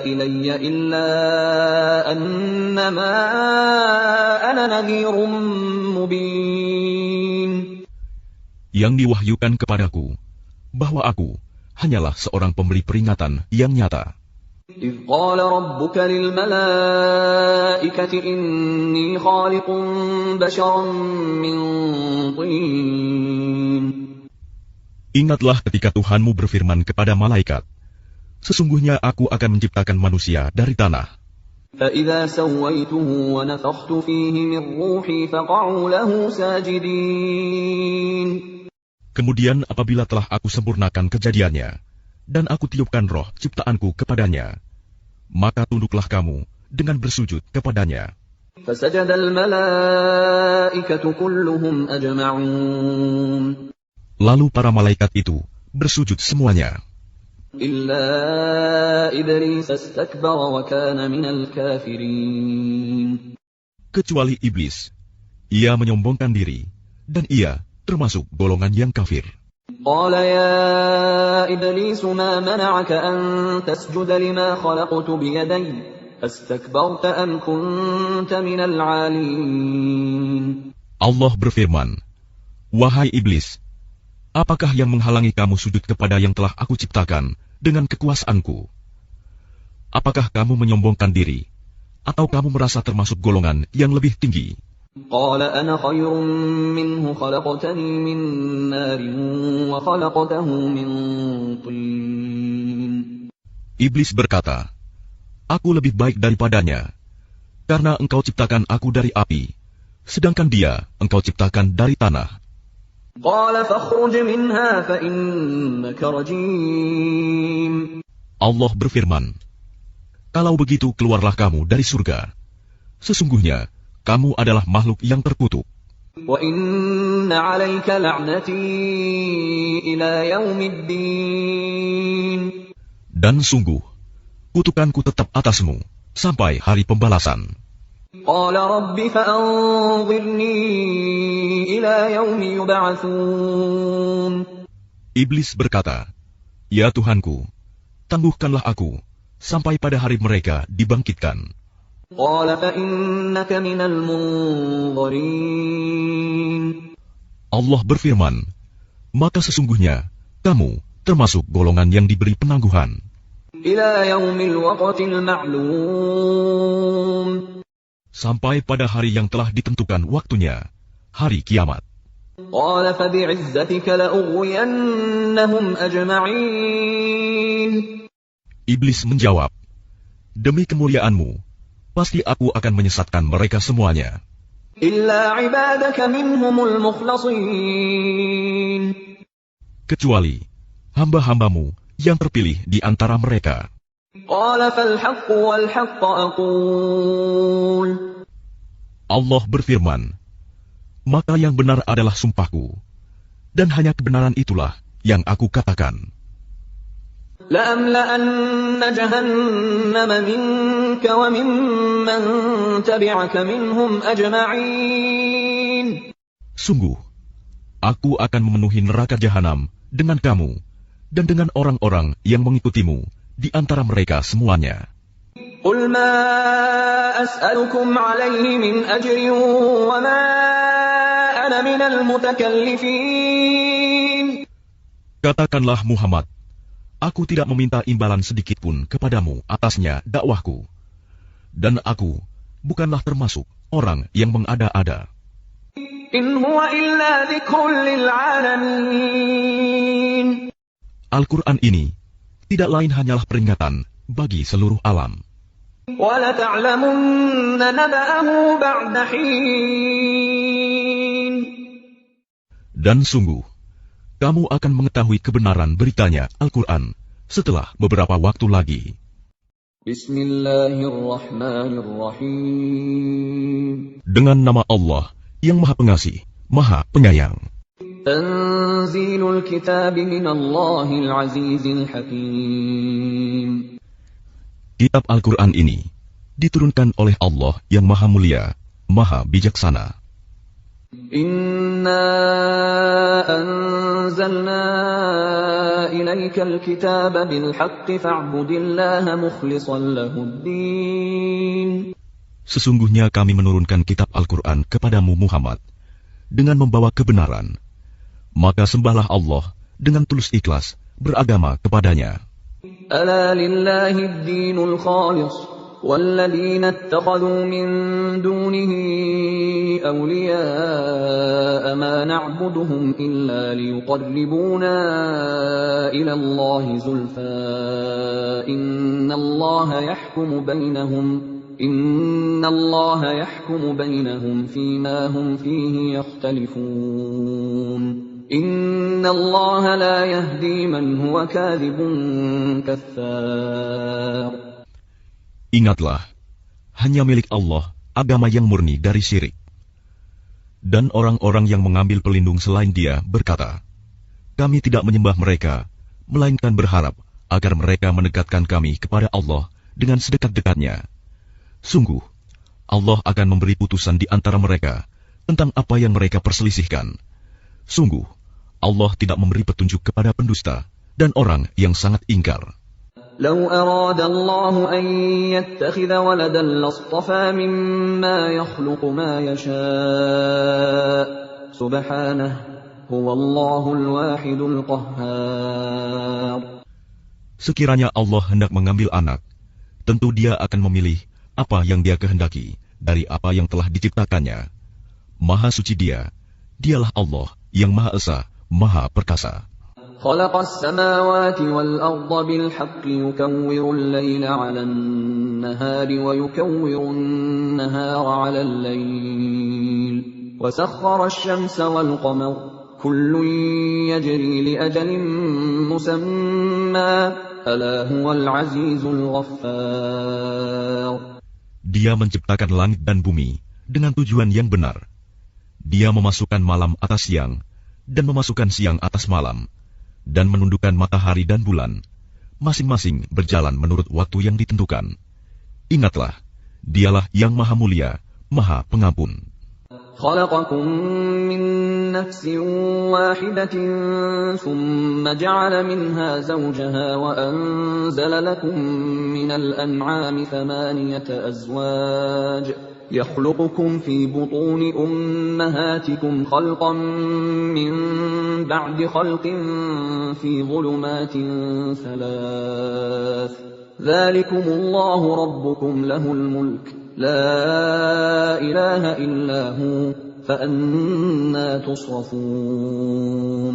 إلي إلا أنما أنا نذير مبين. Yang diwahyukan kepadaku, bahwa aku hanyalah seorang pemberi peringatan yang nyata. إذ قال ربك للملائكة إني خالق بشرا من طين. Ingatlah ketika Tuhanmu berfirman kepada malaikat, sesungguhnya aku akan menciptakan manusia dari tanah. فإذا سويته ونفخت فيه من روحي فقعوا له ساجدين. Kemudian apabila telah aku sempurnakan kejadiannya, dan aku tiupkan roh ciptaanku kepadanya, maka tunduklah kamu dengan bersujud kepadanya. فسجد الملائكة كلهم أجمعون. Lalu para malaikat itu bersujud semuanya, إلا إبليس استكبر وكان من الكافرين. kecuali iblis. Ia menyombongkan diri, dan ia termasuk golongan yang kafir. قال يا إبليس ما منعك أن تسجد لما خلقت بيدي أستكبرت أم كنت من العالين. Allah berfirman, "Wahai iblis, apakah yang menghalangi kamu sujud kepada yang telah aku ciptakan dengan kekuasaanku? Apakah kamu menyombongkan diri, atau kamu merasa termasuk golongan yang lebih tinggi?" قال أنا خير منه خلقتني من نار وخلقته من طين. Iblis berkata, "Aku lebih baik daripadanya, karena engkau ciptakan aku dari api, sedangkan dia engkau ciptakan dari tanah." قال فاخرج منها فإنك رجيم. Allah berfirman, "Kalau begitu keluarlah kamu dari surga. Sesungguhnya kamu adalah makhluk yang terkutuk. وَإِنَّ عَلَيْكَ لَعْنَتِي إِلَى يَوْمِ الدِّينِ. Dan sungguh, kutukanku tetap atasmu sampai hari pembalasan." قَالَ رَبِّ فَأَنظِرْنِي إِلَى يَوْمِ يُبْعَثُونَ. Iblis berkata, "Ya Tuhanku, tangguhkanlah aku sampai pada hari mereka dibangkitkan." قَالَ فَإِنَّكَ مِنَ الْمُنظَرِينَ. Allah berfirman, "Maka sesungguhnya kamu termasuk golongan yang diberi penangguhan إِلَى يَوْمِ الْوَقْتِ الْمَعْلُومِ. sampai pada hari yang telah ditentukan waktunya, hari kiamat." قَالَ فَبِعِزَّتِكَ لَأُغْوِيَنَّهُمْ أَجْمَعِينَ. Iblis menjawab, "Demi kemuliaanmu, pasti aku akan menyesatkan mereka semuanya, إِلَّا عِبَادَكَ مِنْهُمُ الْمُخْلَصِينَ. kecuali hamba-hambamu yang terpilih di antara mereka." قَالَ فَالْحَقُّ وَالْحَقَّ أَقُولُ. Allah berfirman, "Maka yang benar adalah sumpahku, dan hanya kebenaran itulah yang aku katakan. لَأَمْلَأَنَّ جَهَنَّمَ مِنكَ وَمِمَّن تَبِعَكَ مِنْهُمْ أَجْمَعِينَ. Sungguh, aku akan memenuhi neraka jahanam dengan kamu dan dengan orang-orang yang mengikutimu di antara mereka semuanya. قُلْ مَا أَسْأَلُكُمْ عَلَيْهِ مِنْ أَجْرٍ وَمَا أَنَا مِنَ الْمُتَكَلِّفِينَ. Katakanlah Muhammad, aku tidak meminta imbalan sedikitpun kepadamu atasnya dakwahku, dan aku bukanlah termasuk orang yang mengada-ada. إِنْ هُوَ إِلَّا ذِكْرٌ لِلْعَالَمِينَ. Al-Quran ini tidak lain hanyalah peringatan bagi seluruh alam. وَلَتَعْلَمُنَّ نَبَأَهُ بَعْدَ حِينٍ. Dan sungguh, kamu akan mengetahui kebenaran beritanya Al-Quran setelah beberapa waktu lagi. Bismillahirrahmanirrahim. Dengan nama Allah yang Maha Pengasih, Maha Penyayang. Tanzilul Kitab minallahil Azizil Hakim. Kitab Al-Quran ini diturunkan oleh Allah yang Maha Mulia, Maha Bijaksana. Inna anzalna ilaikal kitaba bil haqqi fa'budillaha mukhlishan lahuddin. Sesungguhnya kami menurunkan kitab Al-Quran kepadamu Muhammad dengan membawa kebenaran. Maka sembahlah Allah dengan tulus ikhlas beragama kepadanya. Ala lillahi ad-dinul khalis walladzina ittakhadhu min dunihi awliya'a ma na'buduhum illa liyuqarribuna ila Allahi zulfa innallaha yahkumu bainahum fima hum fihi yakhtalifun. Innallaha la yahdi man huwa kadhibun katsar. Ingatlah, hanya milik Allah agama yang murni dari syirik. Dan orang-orang yang mengambil pelindung selain Dia berkata, kami tidak menyembah mereka, melainkan berharap agar mereka mendekatkan kami kepada Allah dengan sedekat-dekatnya. Sungguh, Allah akan memberi putusan di antara mereka tentang apa yang mereka perselisihkan. Sungguh, Allah tidak memberi petunjuk kepada pendusta dan orang yang sangat ingkar. لو أراد الله أن يتخذ ولدا لاصطفى مما يخلق ما يشاء سبحانه هو الله الواحد القهار. Sekiranya Allah hendak mengambil anak, tentu Dia akan memilih apa yang Dia kehendaki dari apa yang telah diciptakannya. Maha suci Dia, Dialah Allah yang Maha Esa, Maha Perkasa. خلق السماوات والأرض بالحق يكور الليل على النهار ويكور النهار على الليل وسخر الشمس والقمر كل يجري لأجل مسمى ألا هو العزيز الغفار. Dia menciptakan langit dan bumi dengan tujuan yang benar. Dia memasukkan malam atas siang dan memasukkan siang atas malam, dan menundukkan matahari dan bulan, masing-masing berjalan menurut waktu yang ditentukan. Ingatlah, Dialah yang Maha Mulia, Maha Pengampun. خلقكم من نفس واحدة ثم جعل منها زوجها وأنزل لكم من الأنعام 8 أزواج يخلقكم في بطون أمهاتكم خلقا من بعد خلق في ظلمات 3 ذلكم الله ربكم له الملك لا إله إلا هو فأنا تصرفون.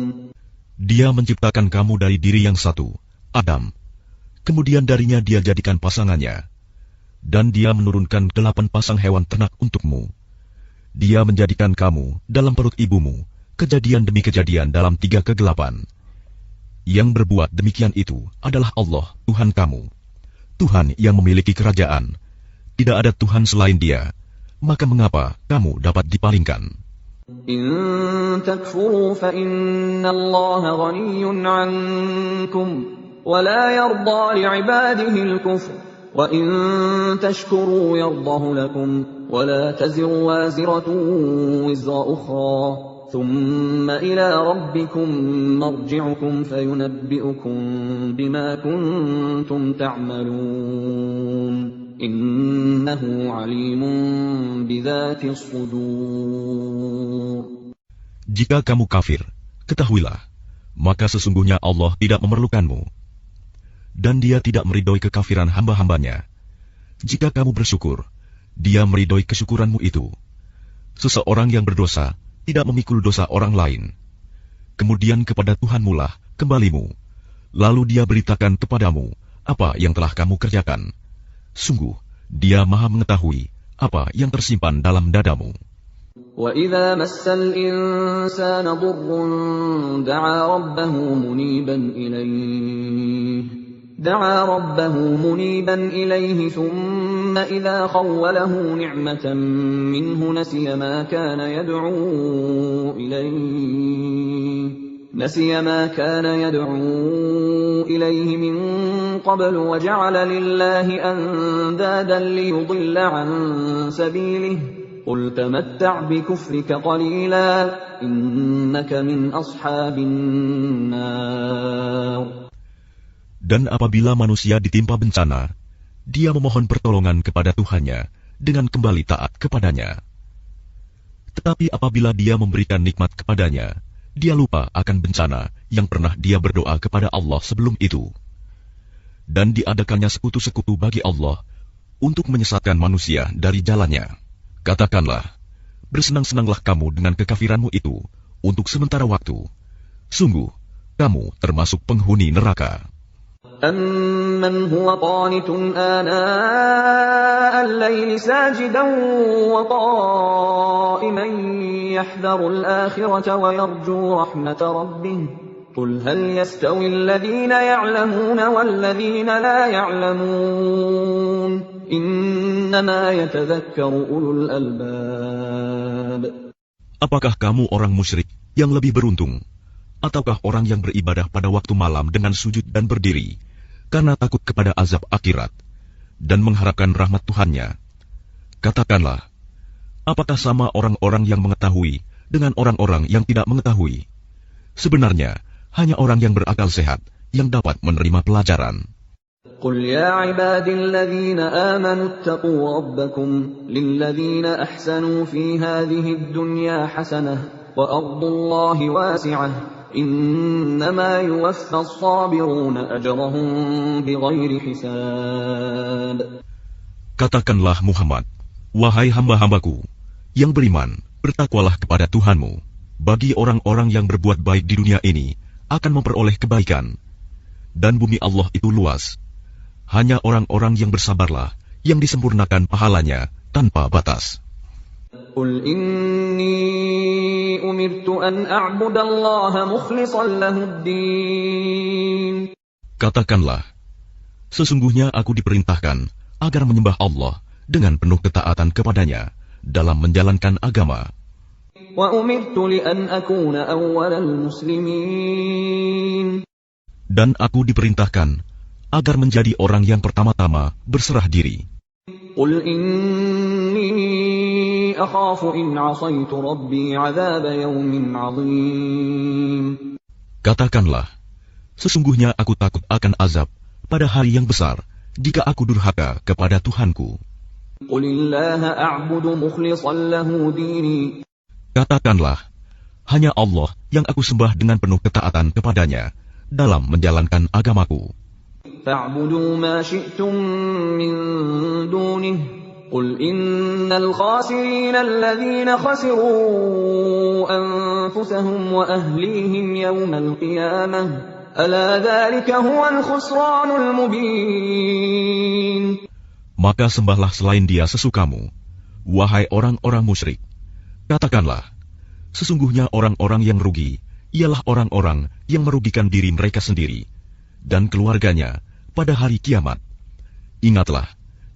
Dia menciptakan kamu dari diri yang satu, Adam. Kemudian darinya Dia jadikan pasangannya. Dan Dia menurunkan 8 pasang hewan ternak untukmu. Dia menjadikan kamu dalam perut ibumu, kejadian demi kejadian dalam 3 kegelapan. Yang berbuat demikian itu adalah Allah, Tuhan kamu. Tuhan yang memiliki kerajaan. Tidak ada Tuhan selain Dia. Maka mengapa kamu dapat dipalingkan? إن تكفروا فإن الله غني عنكم ولا يرضى لعباده الكفر وإن تشكروا يرضه لكم ولا تزر وازرة وزر أخرى ثم إلى ربكم مرجعكم فينبئكم بما كنتم تعملون إنه عليم بذات الصدور. Jika kamu kafir, ketahuilah, maka sesungguhnya Allah tidak memerlukanmu, dan Dia tidak meridhoi kekafiran hamba-hambanya. Jika kamu bersyukur, Dia meridhoi kesyukuranmu itu. Seseorang yang berdosa tidak memikul dosa orang lain. Kemudian kepada Tuhanmu lah kembalimu, lalu Dia beritakan kepadamu apa yang telah kamu kerjakan. Sungguh, Dia Maha mengetahui apa yang tersimpan dalam dadamu. وَإِذَا مَسَّ الْإِنسَانَ ضُرٌّ دَعَا رَبَّهُ مُنِيبًا إِلَيْهِ ثُمَّ إِذَا خَوَّلَهُ نِعْمَةً مِّنْهُ نَسِيَ مَا كَانَ يَدْعُو إِلَيْهِ مِن قَبْلُ وَجَعَلَ لِلَّهِ أَندَادًا لِّيُضِلَّ عَن سَبِيلِهِ قُلْ تَمَتَّعْ بِكُفْرِكَ قَلِيلًا إِنَّكَ مِنْ أَصْحَابِ النَّارِ. Dan apabila manusia ditimpa bencana, dia memohon pertolongan kepada Tuhannya dengan kembali taat kepadanya. Tetapi apabila dia memberikan nikmat kepadanya, dia lupa akan bencana yang pernah dia berdoa kepada Allah sebelum itu. Dan diadakannya sekutu-sekutu bagi Allah untuk menyesatkan manusia dari jalannya. Katakanlah, bersenang-senanglah kamu dengan kekafiranmu itu untuk sementara waktu. Sungguh, kamu termasuk penghuni neraka. أَمَّنْ هُوَ قَانِتٌ آنَاءَ اللَّيْلِ سَاجِدًا وَقَائِمًا يَحْذَرُ الْآخِرَةَ وَيَرْجُو رَحْمَةَ رَبِّهِ قُلْ هَلْ يَسْتَوِي الَّذِينَ يَعْلَمُونَ وَالَّذِينَ لَا يَعْلَمُونَ إِنَّمَا يَتَذَكَّرُ أُولُو الْأَلْبَابِ. Apakah kamu orang musyrik yang lebih beruntung, ataukah orang yang beribadah pada waktu malam dengan sujud dan berdiri, karena takut kepada azab akhirat, dan mengharapkan rahmat Tuhannya? Katakanlah, Apakah sama orang-orang yang mengetahui dengan orang-orang yang tidak mengetahui? Sebenarnya, hanya orang yang berakal sehat yang dapat menerima pelajaran. قل يا عباد الذين آمنوا اتقوا ربكم للذين أحسنوا في هذه الدنيا حسنة وأرض الله واسعة إنما يوفى الصابرون أجرهم بغير حساب. Katakanlah Muhammad, wahai hamba-hambaku yang beriman, bertakwalah kepada Tuhanmu. Bagi orang-orang yang berbuat baik di dunia ini akan memperoleh kebaikan. Dan bumi Allah itu luas. Hanya orang-orang yang bersabarlah yang disempurnakan pahalanya tanpa batas. قل إني أمرت أن أعبد الله مخلصا له الدين. Katakanlah, sesungguhnya aku diperintahkan agar menyembah Allah dengan penuh ketaatan kepadanya dalam menjalankan agama. وأمرت لأن أكون أول المسلمين. Dan aku diperintahkan agar menjadi orang yang pertama-tama berserah diri. قل إني أخاف إن عصيت ربي عذاب يوم عظيم. Katakanlah, sesungguhnya aku takut akan azab pada hari yang besar jika aku durhaka kepada Tuhanku. قل الله أعبد مخلصا له ديني. Katakanlah, hanya Allah yang aku sembah dengan penuh ketaatan kepadanya dalam menjalankan agamaku. فاعبدوا ما شئتم من دونه قل إن الخاسرين الذين خسروا أنفسهم وأهليهم يوم القيامة ألا ذلك هو الخسران المبين. Maka sembahlah selain dia sesukamu, wahai orang-orang musyrik. Katakanlah, sesungguhnya orang-orang yang rugi ialah orang-orang yang merugikan diri mereka sendiri dan keluarganya pada hari kiamat. Ingatlah,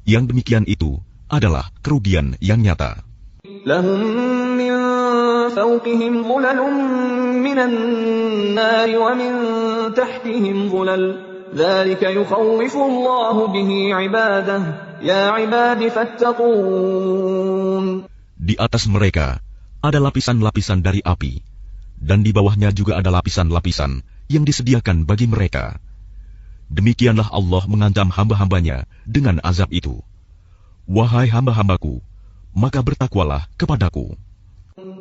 yang demikian itu adalah kerugian yang nyata. لهم من فوقهم ظلل من النار ومن تحتهم ظلل ذلك يخوف الله به عباده يا عباد فاتقون. Di atas mereka ada lapisan-lapisan dari api, dan di bawahnya juga ada lapisan-lapisan yang disediakan bagi mereka. Demikianlah Allah mengancam hamba-hambanya dengan azab itu. Wahai hamba-hambaku, maka bertakwalah kepadaku.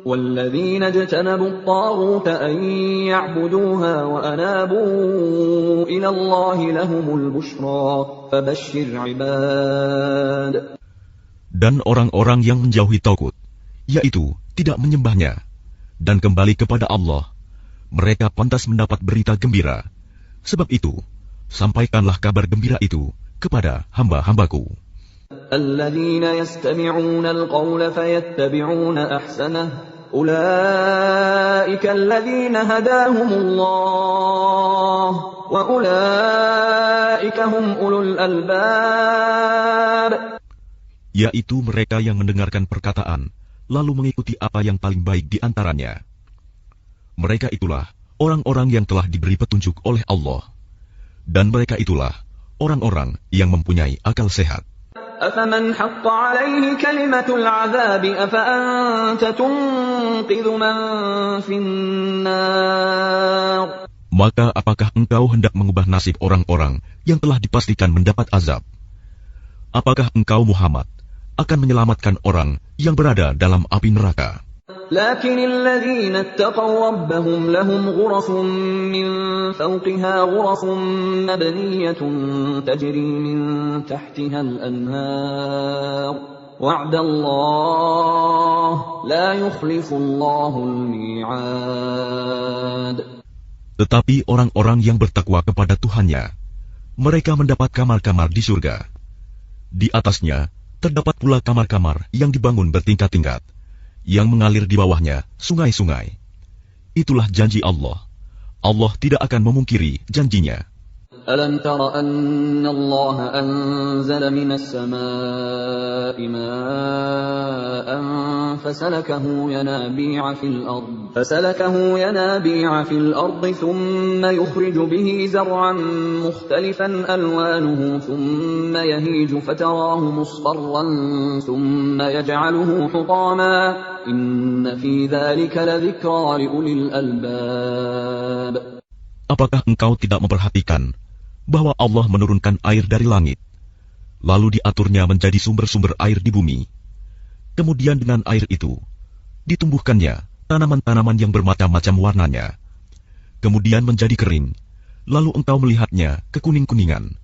والذين اجتنبوا الطاغوت أن يعبدوها وأنابوا إلى الله لهم البشرى فبشر عباد. Dan orang-orang yang menjauhi Taugut, yaitu tidak menyembahnya, dan kembali kepada Allah, mereka pantas mendapat berita gembira. Sebab itu, sampaikanlah kabar gembira itu kepada hamba-hambaku. الذين يستمعون القول فيتبعون أحسنه أولئك الذين هداهم الله وأولئك هم أولو الألباب. Yaitu mereka yang mendengarkan perkataan, lalu mengikuti apa yang paling baik di antaranya. Mereka itulah orang-orang yang telah diberi petunjuk oleh Allah. Dan mereka itulah orang-orang yang mempunyai akal sehat. أفمن حق عليه كلمة العذاب أفأنت تنقذ من في النار. Maka apakah engkau hendak mengubah nasib orang-orang yang telah dipastikan mendapat azab? Apakah engkau Muhammad akan menyelamatkan orang yang berada dalam api neraka? لكن الذين اتقوا ربهم لهم غرف من فوقها غرف مبنية تجري من تحتها الأنهار وعد الله لا يخلف الله الميعاد. Tetapi orang-orang yang bertakwa kepada Tuhannya, mereka mendapat kamar-kamar di surga. Di atasnya terdapat pula kamar-kamar yang dibangun bertingkat-tingkat, yang mengalir di bawahnya sungai-sungai. Itulah janji Allah. Allah tidak akan memungkiri janjinya. ألم تر أن الله أنزل من السماء ماء فسلكه ينابيع في الأرض ثم يخرج به زرعا مختلفا ألوانه ثم يهيج فتراه مصفرا ثم يجعله حطاما إن في ذلك لذكرى لأولي الألباب. Apakah engkau tidak memperhatikan bahwa Allah menurunkan air dari langit, lalu diaturnya menjadi sumber-sumber air di bumi? Kemudian dengan air itu, ditumbuhkannya tanaman-tanaman yang bermacam-macam warnanya. Kemudian menjadi kering, lalu engkau melihatnya kekuning-kuningan.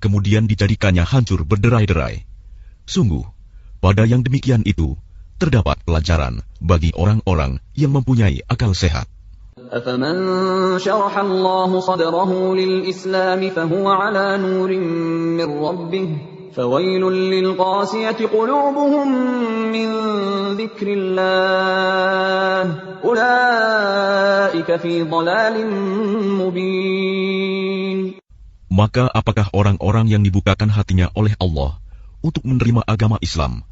Kemudian dijadikannya hancur berderai-derai. Sungguh, pada yang demikian itu, terdapat pelajaran bagi orang-orang yang mempunyai akal sehat. أفمن شرح الله صدره للإسلام فهو على نور من ربه فويل للقاسية قلوبهم من ذكر الله أولئك في ضلال مبين. Maka apakah orang-orang yang dibukakan hatinya oleh Allah untuk menerima agama Islam,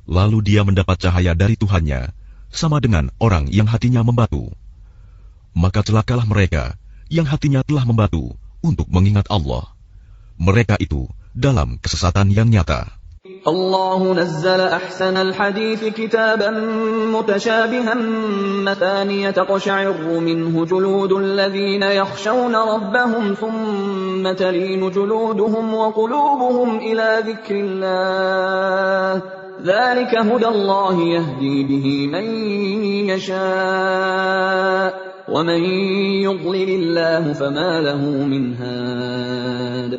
lalu dia mendapat cahaya dari Tuhannya, sama dengan orang yang hatinya membatu? Maka celakalah mereka yang hatinya telah membatu untuk mengingat Allah. Mereka itu dalam kesesatan yang nyata. الله نزل أحسن الحديث كتابا متشابها مثانية تقشعر منه جلود الذين يخشون ربهم ثم تلين جلودهم وقلوبهم إلى ذكر الله ذلك هدى الله يهدي به من يشاء ومن يضلل الله فما له من هاد.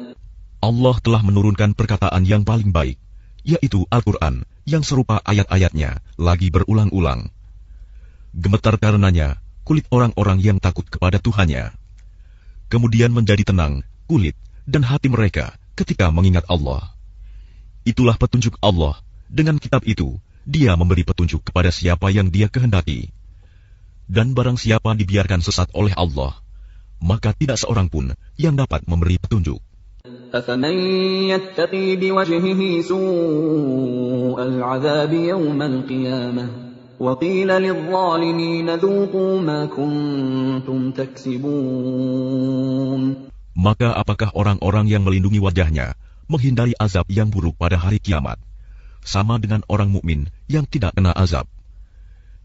Allah telah menurunkan perkataan yang paling baik, yaitu Al-Quran, yang serupa ayat-ayatnya lagi berulang-ulang. Gemetar karenanya kulit orang-orang yang takut kepada Tuhannya. Kemudian menjadi tenang kulit dan hati mereka ketika mengingat Allah. Itulah petunjuk Allah. Dengan kitab itu, Dia memberi petunjuk kepada siapa yang Dia kehendaki. Dan barang siapa dibiarkan sesat oleh Allah, maka tidak seorang pun yang dapat memberi petunjuk. أفمن يتقي بوجهه سوء العذاب يوم القيامة وقيل للظالمين ذوقوا ما كنتم تكسبون. Maka apakah orang-orang yang melindungi wajahnya menghindari azab yang buruk pada hari kiamat, sama dengan orang mukmin yang tidak kena azab?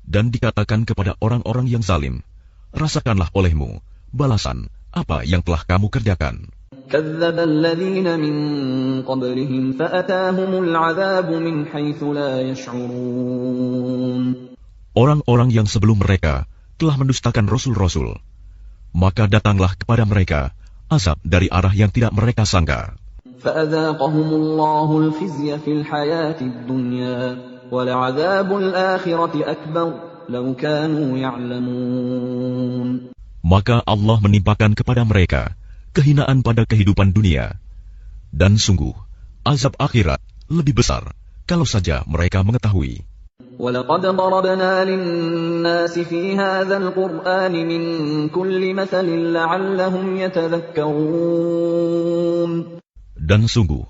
Dan dikatakan kepada orang-orang yang zalim, rasakanlah olehmu balasan apa yang telah kamu kerjakan. كذب الذين من قبلهم فأتاهم العذاب من حيث لا يشعرون. Orang-orang yang sebelum mereka telah mendustakan rasul-rasul, maka datanglah kepada mereka azab dari arah yang tidak mereka sangka. فأذاقهم الله الخزي في الحياة الدنيا ولعذاب الآخرة أكبر لو كانوا يعلمون. Maka Allah menimpakan kepada mereka kehinaan pada kehidupan dunia, dan sungguh azab akhirat lebih besar kalau saja mereka mengetahui. وَلَقَدْ ضَرَبْنَا لِلنَّاسِ فِي هَذَا الْقُرْآنِ مِنْ كُلِّ مَثَلٍ لَعَلَّهُمْ يَتَذَكَّرُونَ. Dan sungguh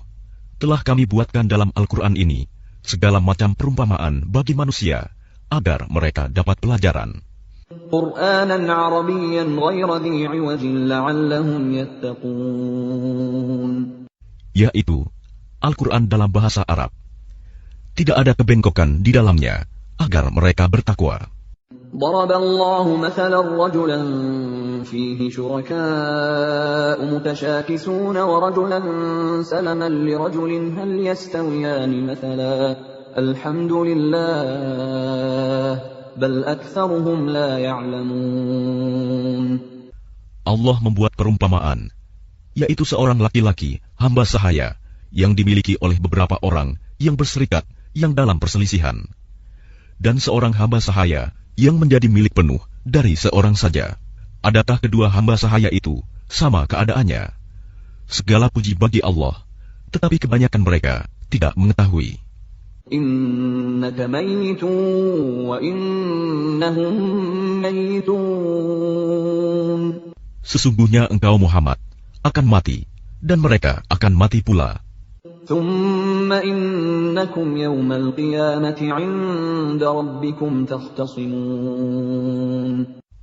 telah kami buatkan dalam Al-Quran ini segala macam perumpamaan bagi manusia agar mereka dapat pelajaran. قُرْآنًا عَرَبِيًّا غَيْرَ ذِي عِوَجٍ لَعَلَّهُمْ يَتَّقُونَ. Yaitu Al-Quran dalam bahasa Arab. Tidak ada kebengkokan di dalamnya agar mereka bertakwa. ضرب الله مثلا رجلا فيه شركاء متشاكسون ورجلا سلما لرجل هل يستويان مثلا الحمد لله بل أكثرهم لا يعلمون. Allah membuat perumpamaan, yaitu seorang laki-laki hamba sahaya yang dimiliki oleh beberapa orang yang berserikat yang dalam perselisihan, dan seorang hamba sahaya yang menjadi milik penuh dari seorang saja. Adakah kedua hamba sahaya itu sama keadaannya? Segala puji bagi Allah, tetapi kebanyakan mereka tidak mengetahui. Innaka mayyitun wa innahum mayyitun. Sesungguhnya engkau Muhammad akan mati dan mereka akan mati pula. ثم إنكم يوم القيامة عند ربكم تختصمون.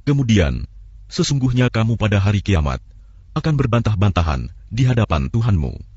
Kemudian, sesungguhnya kamu pada hari kiamat akan berbantah-bantahan di hadapan Tuhanmu.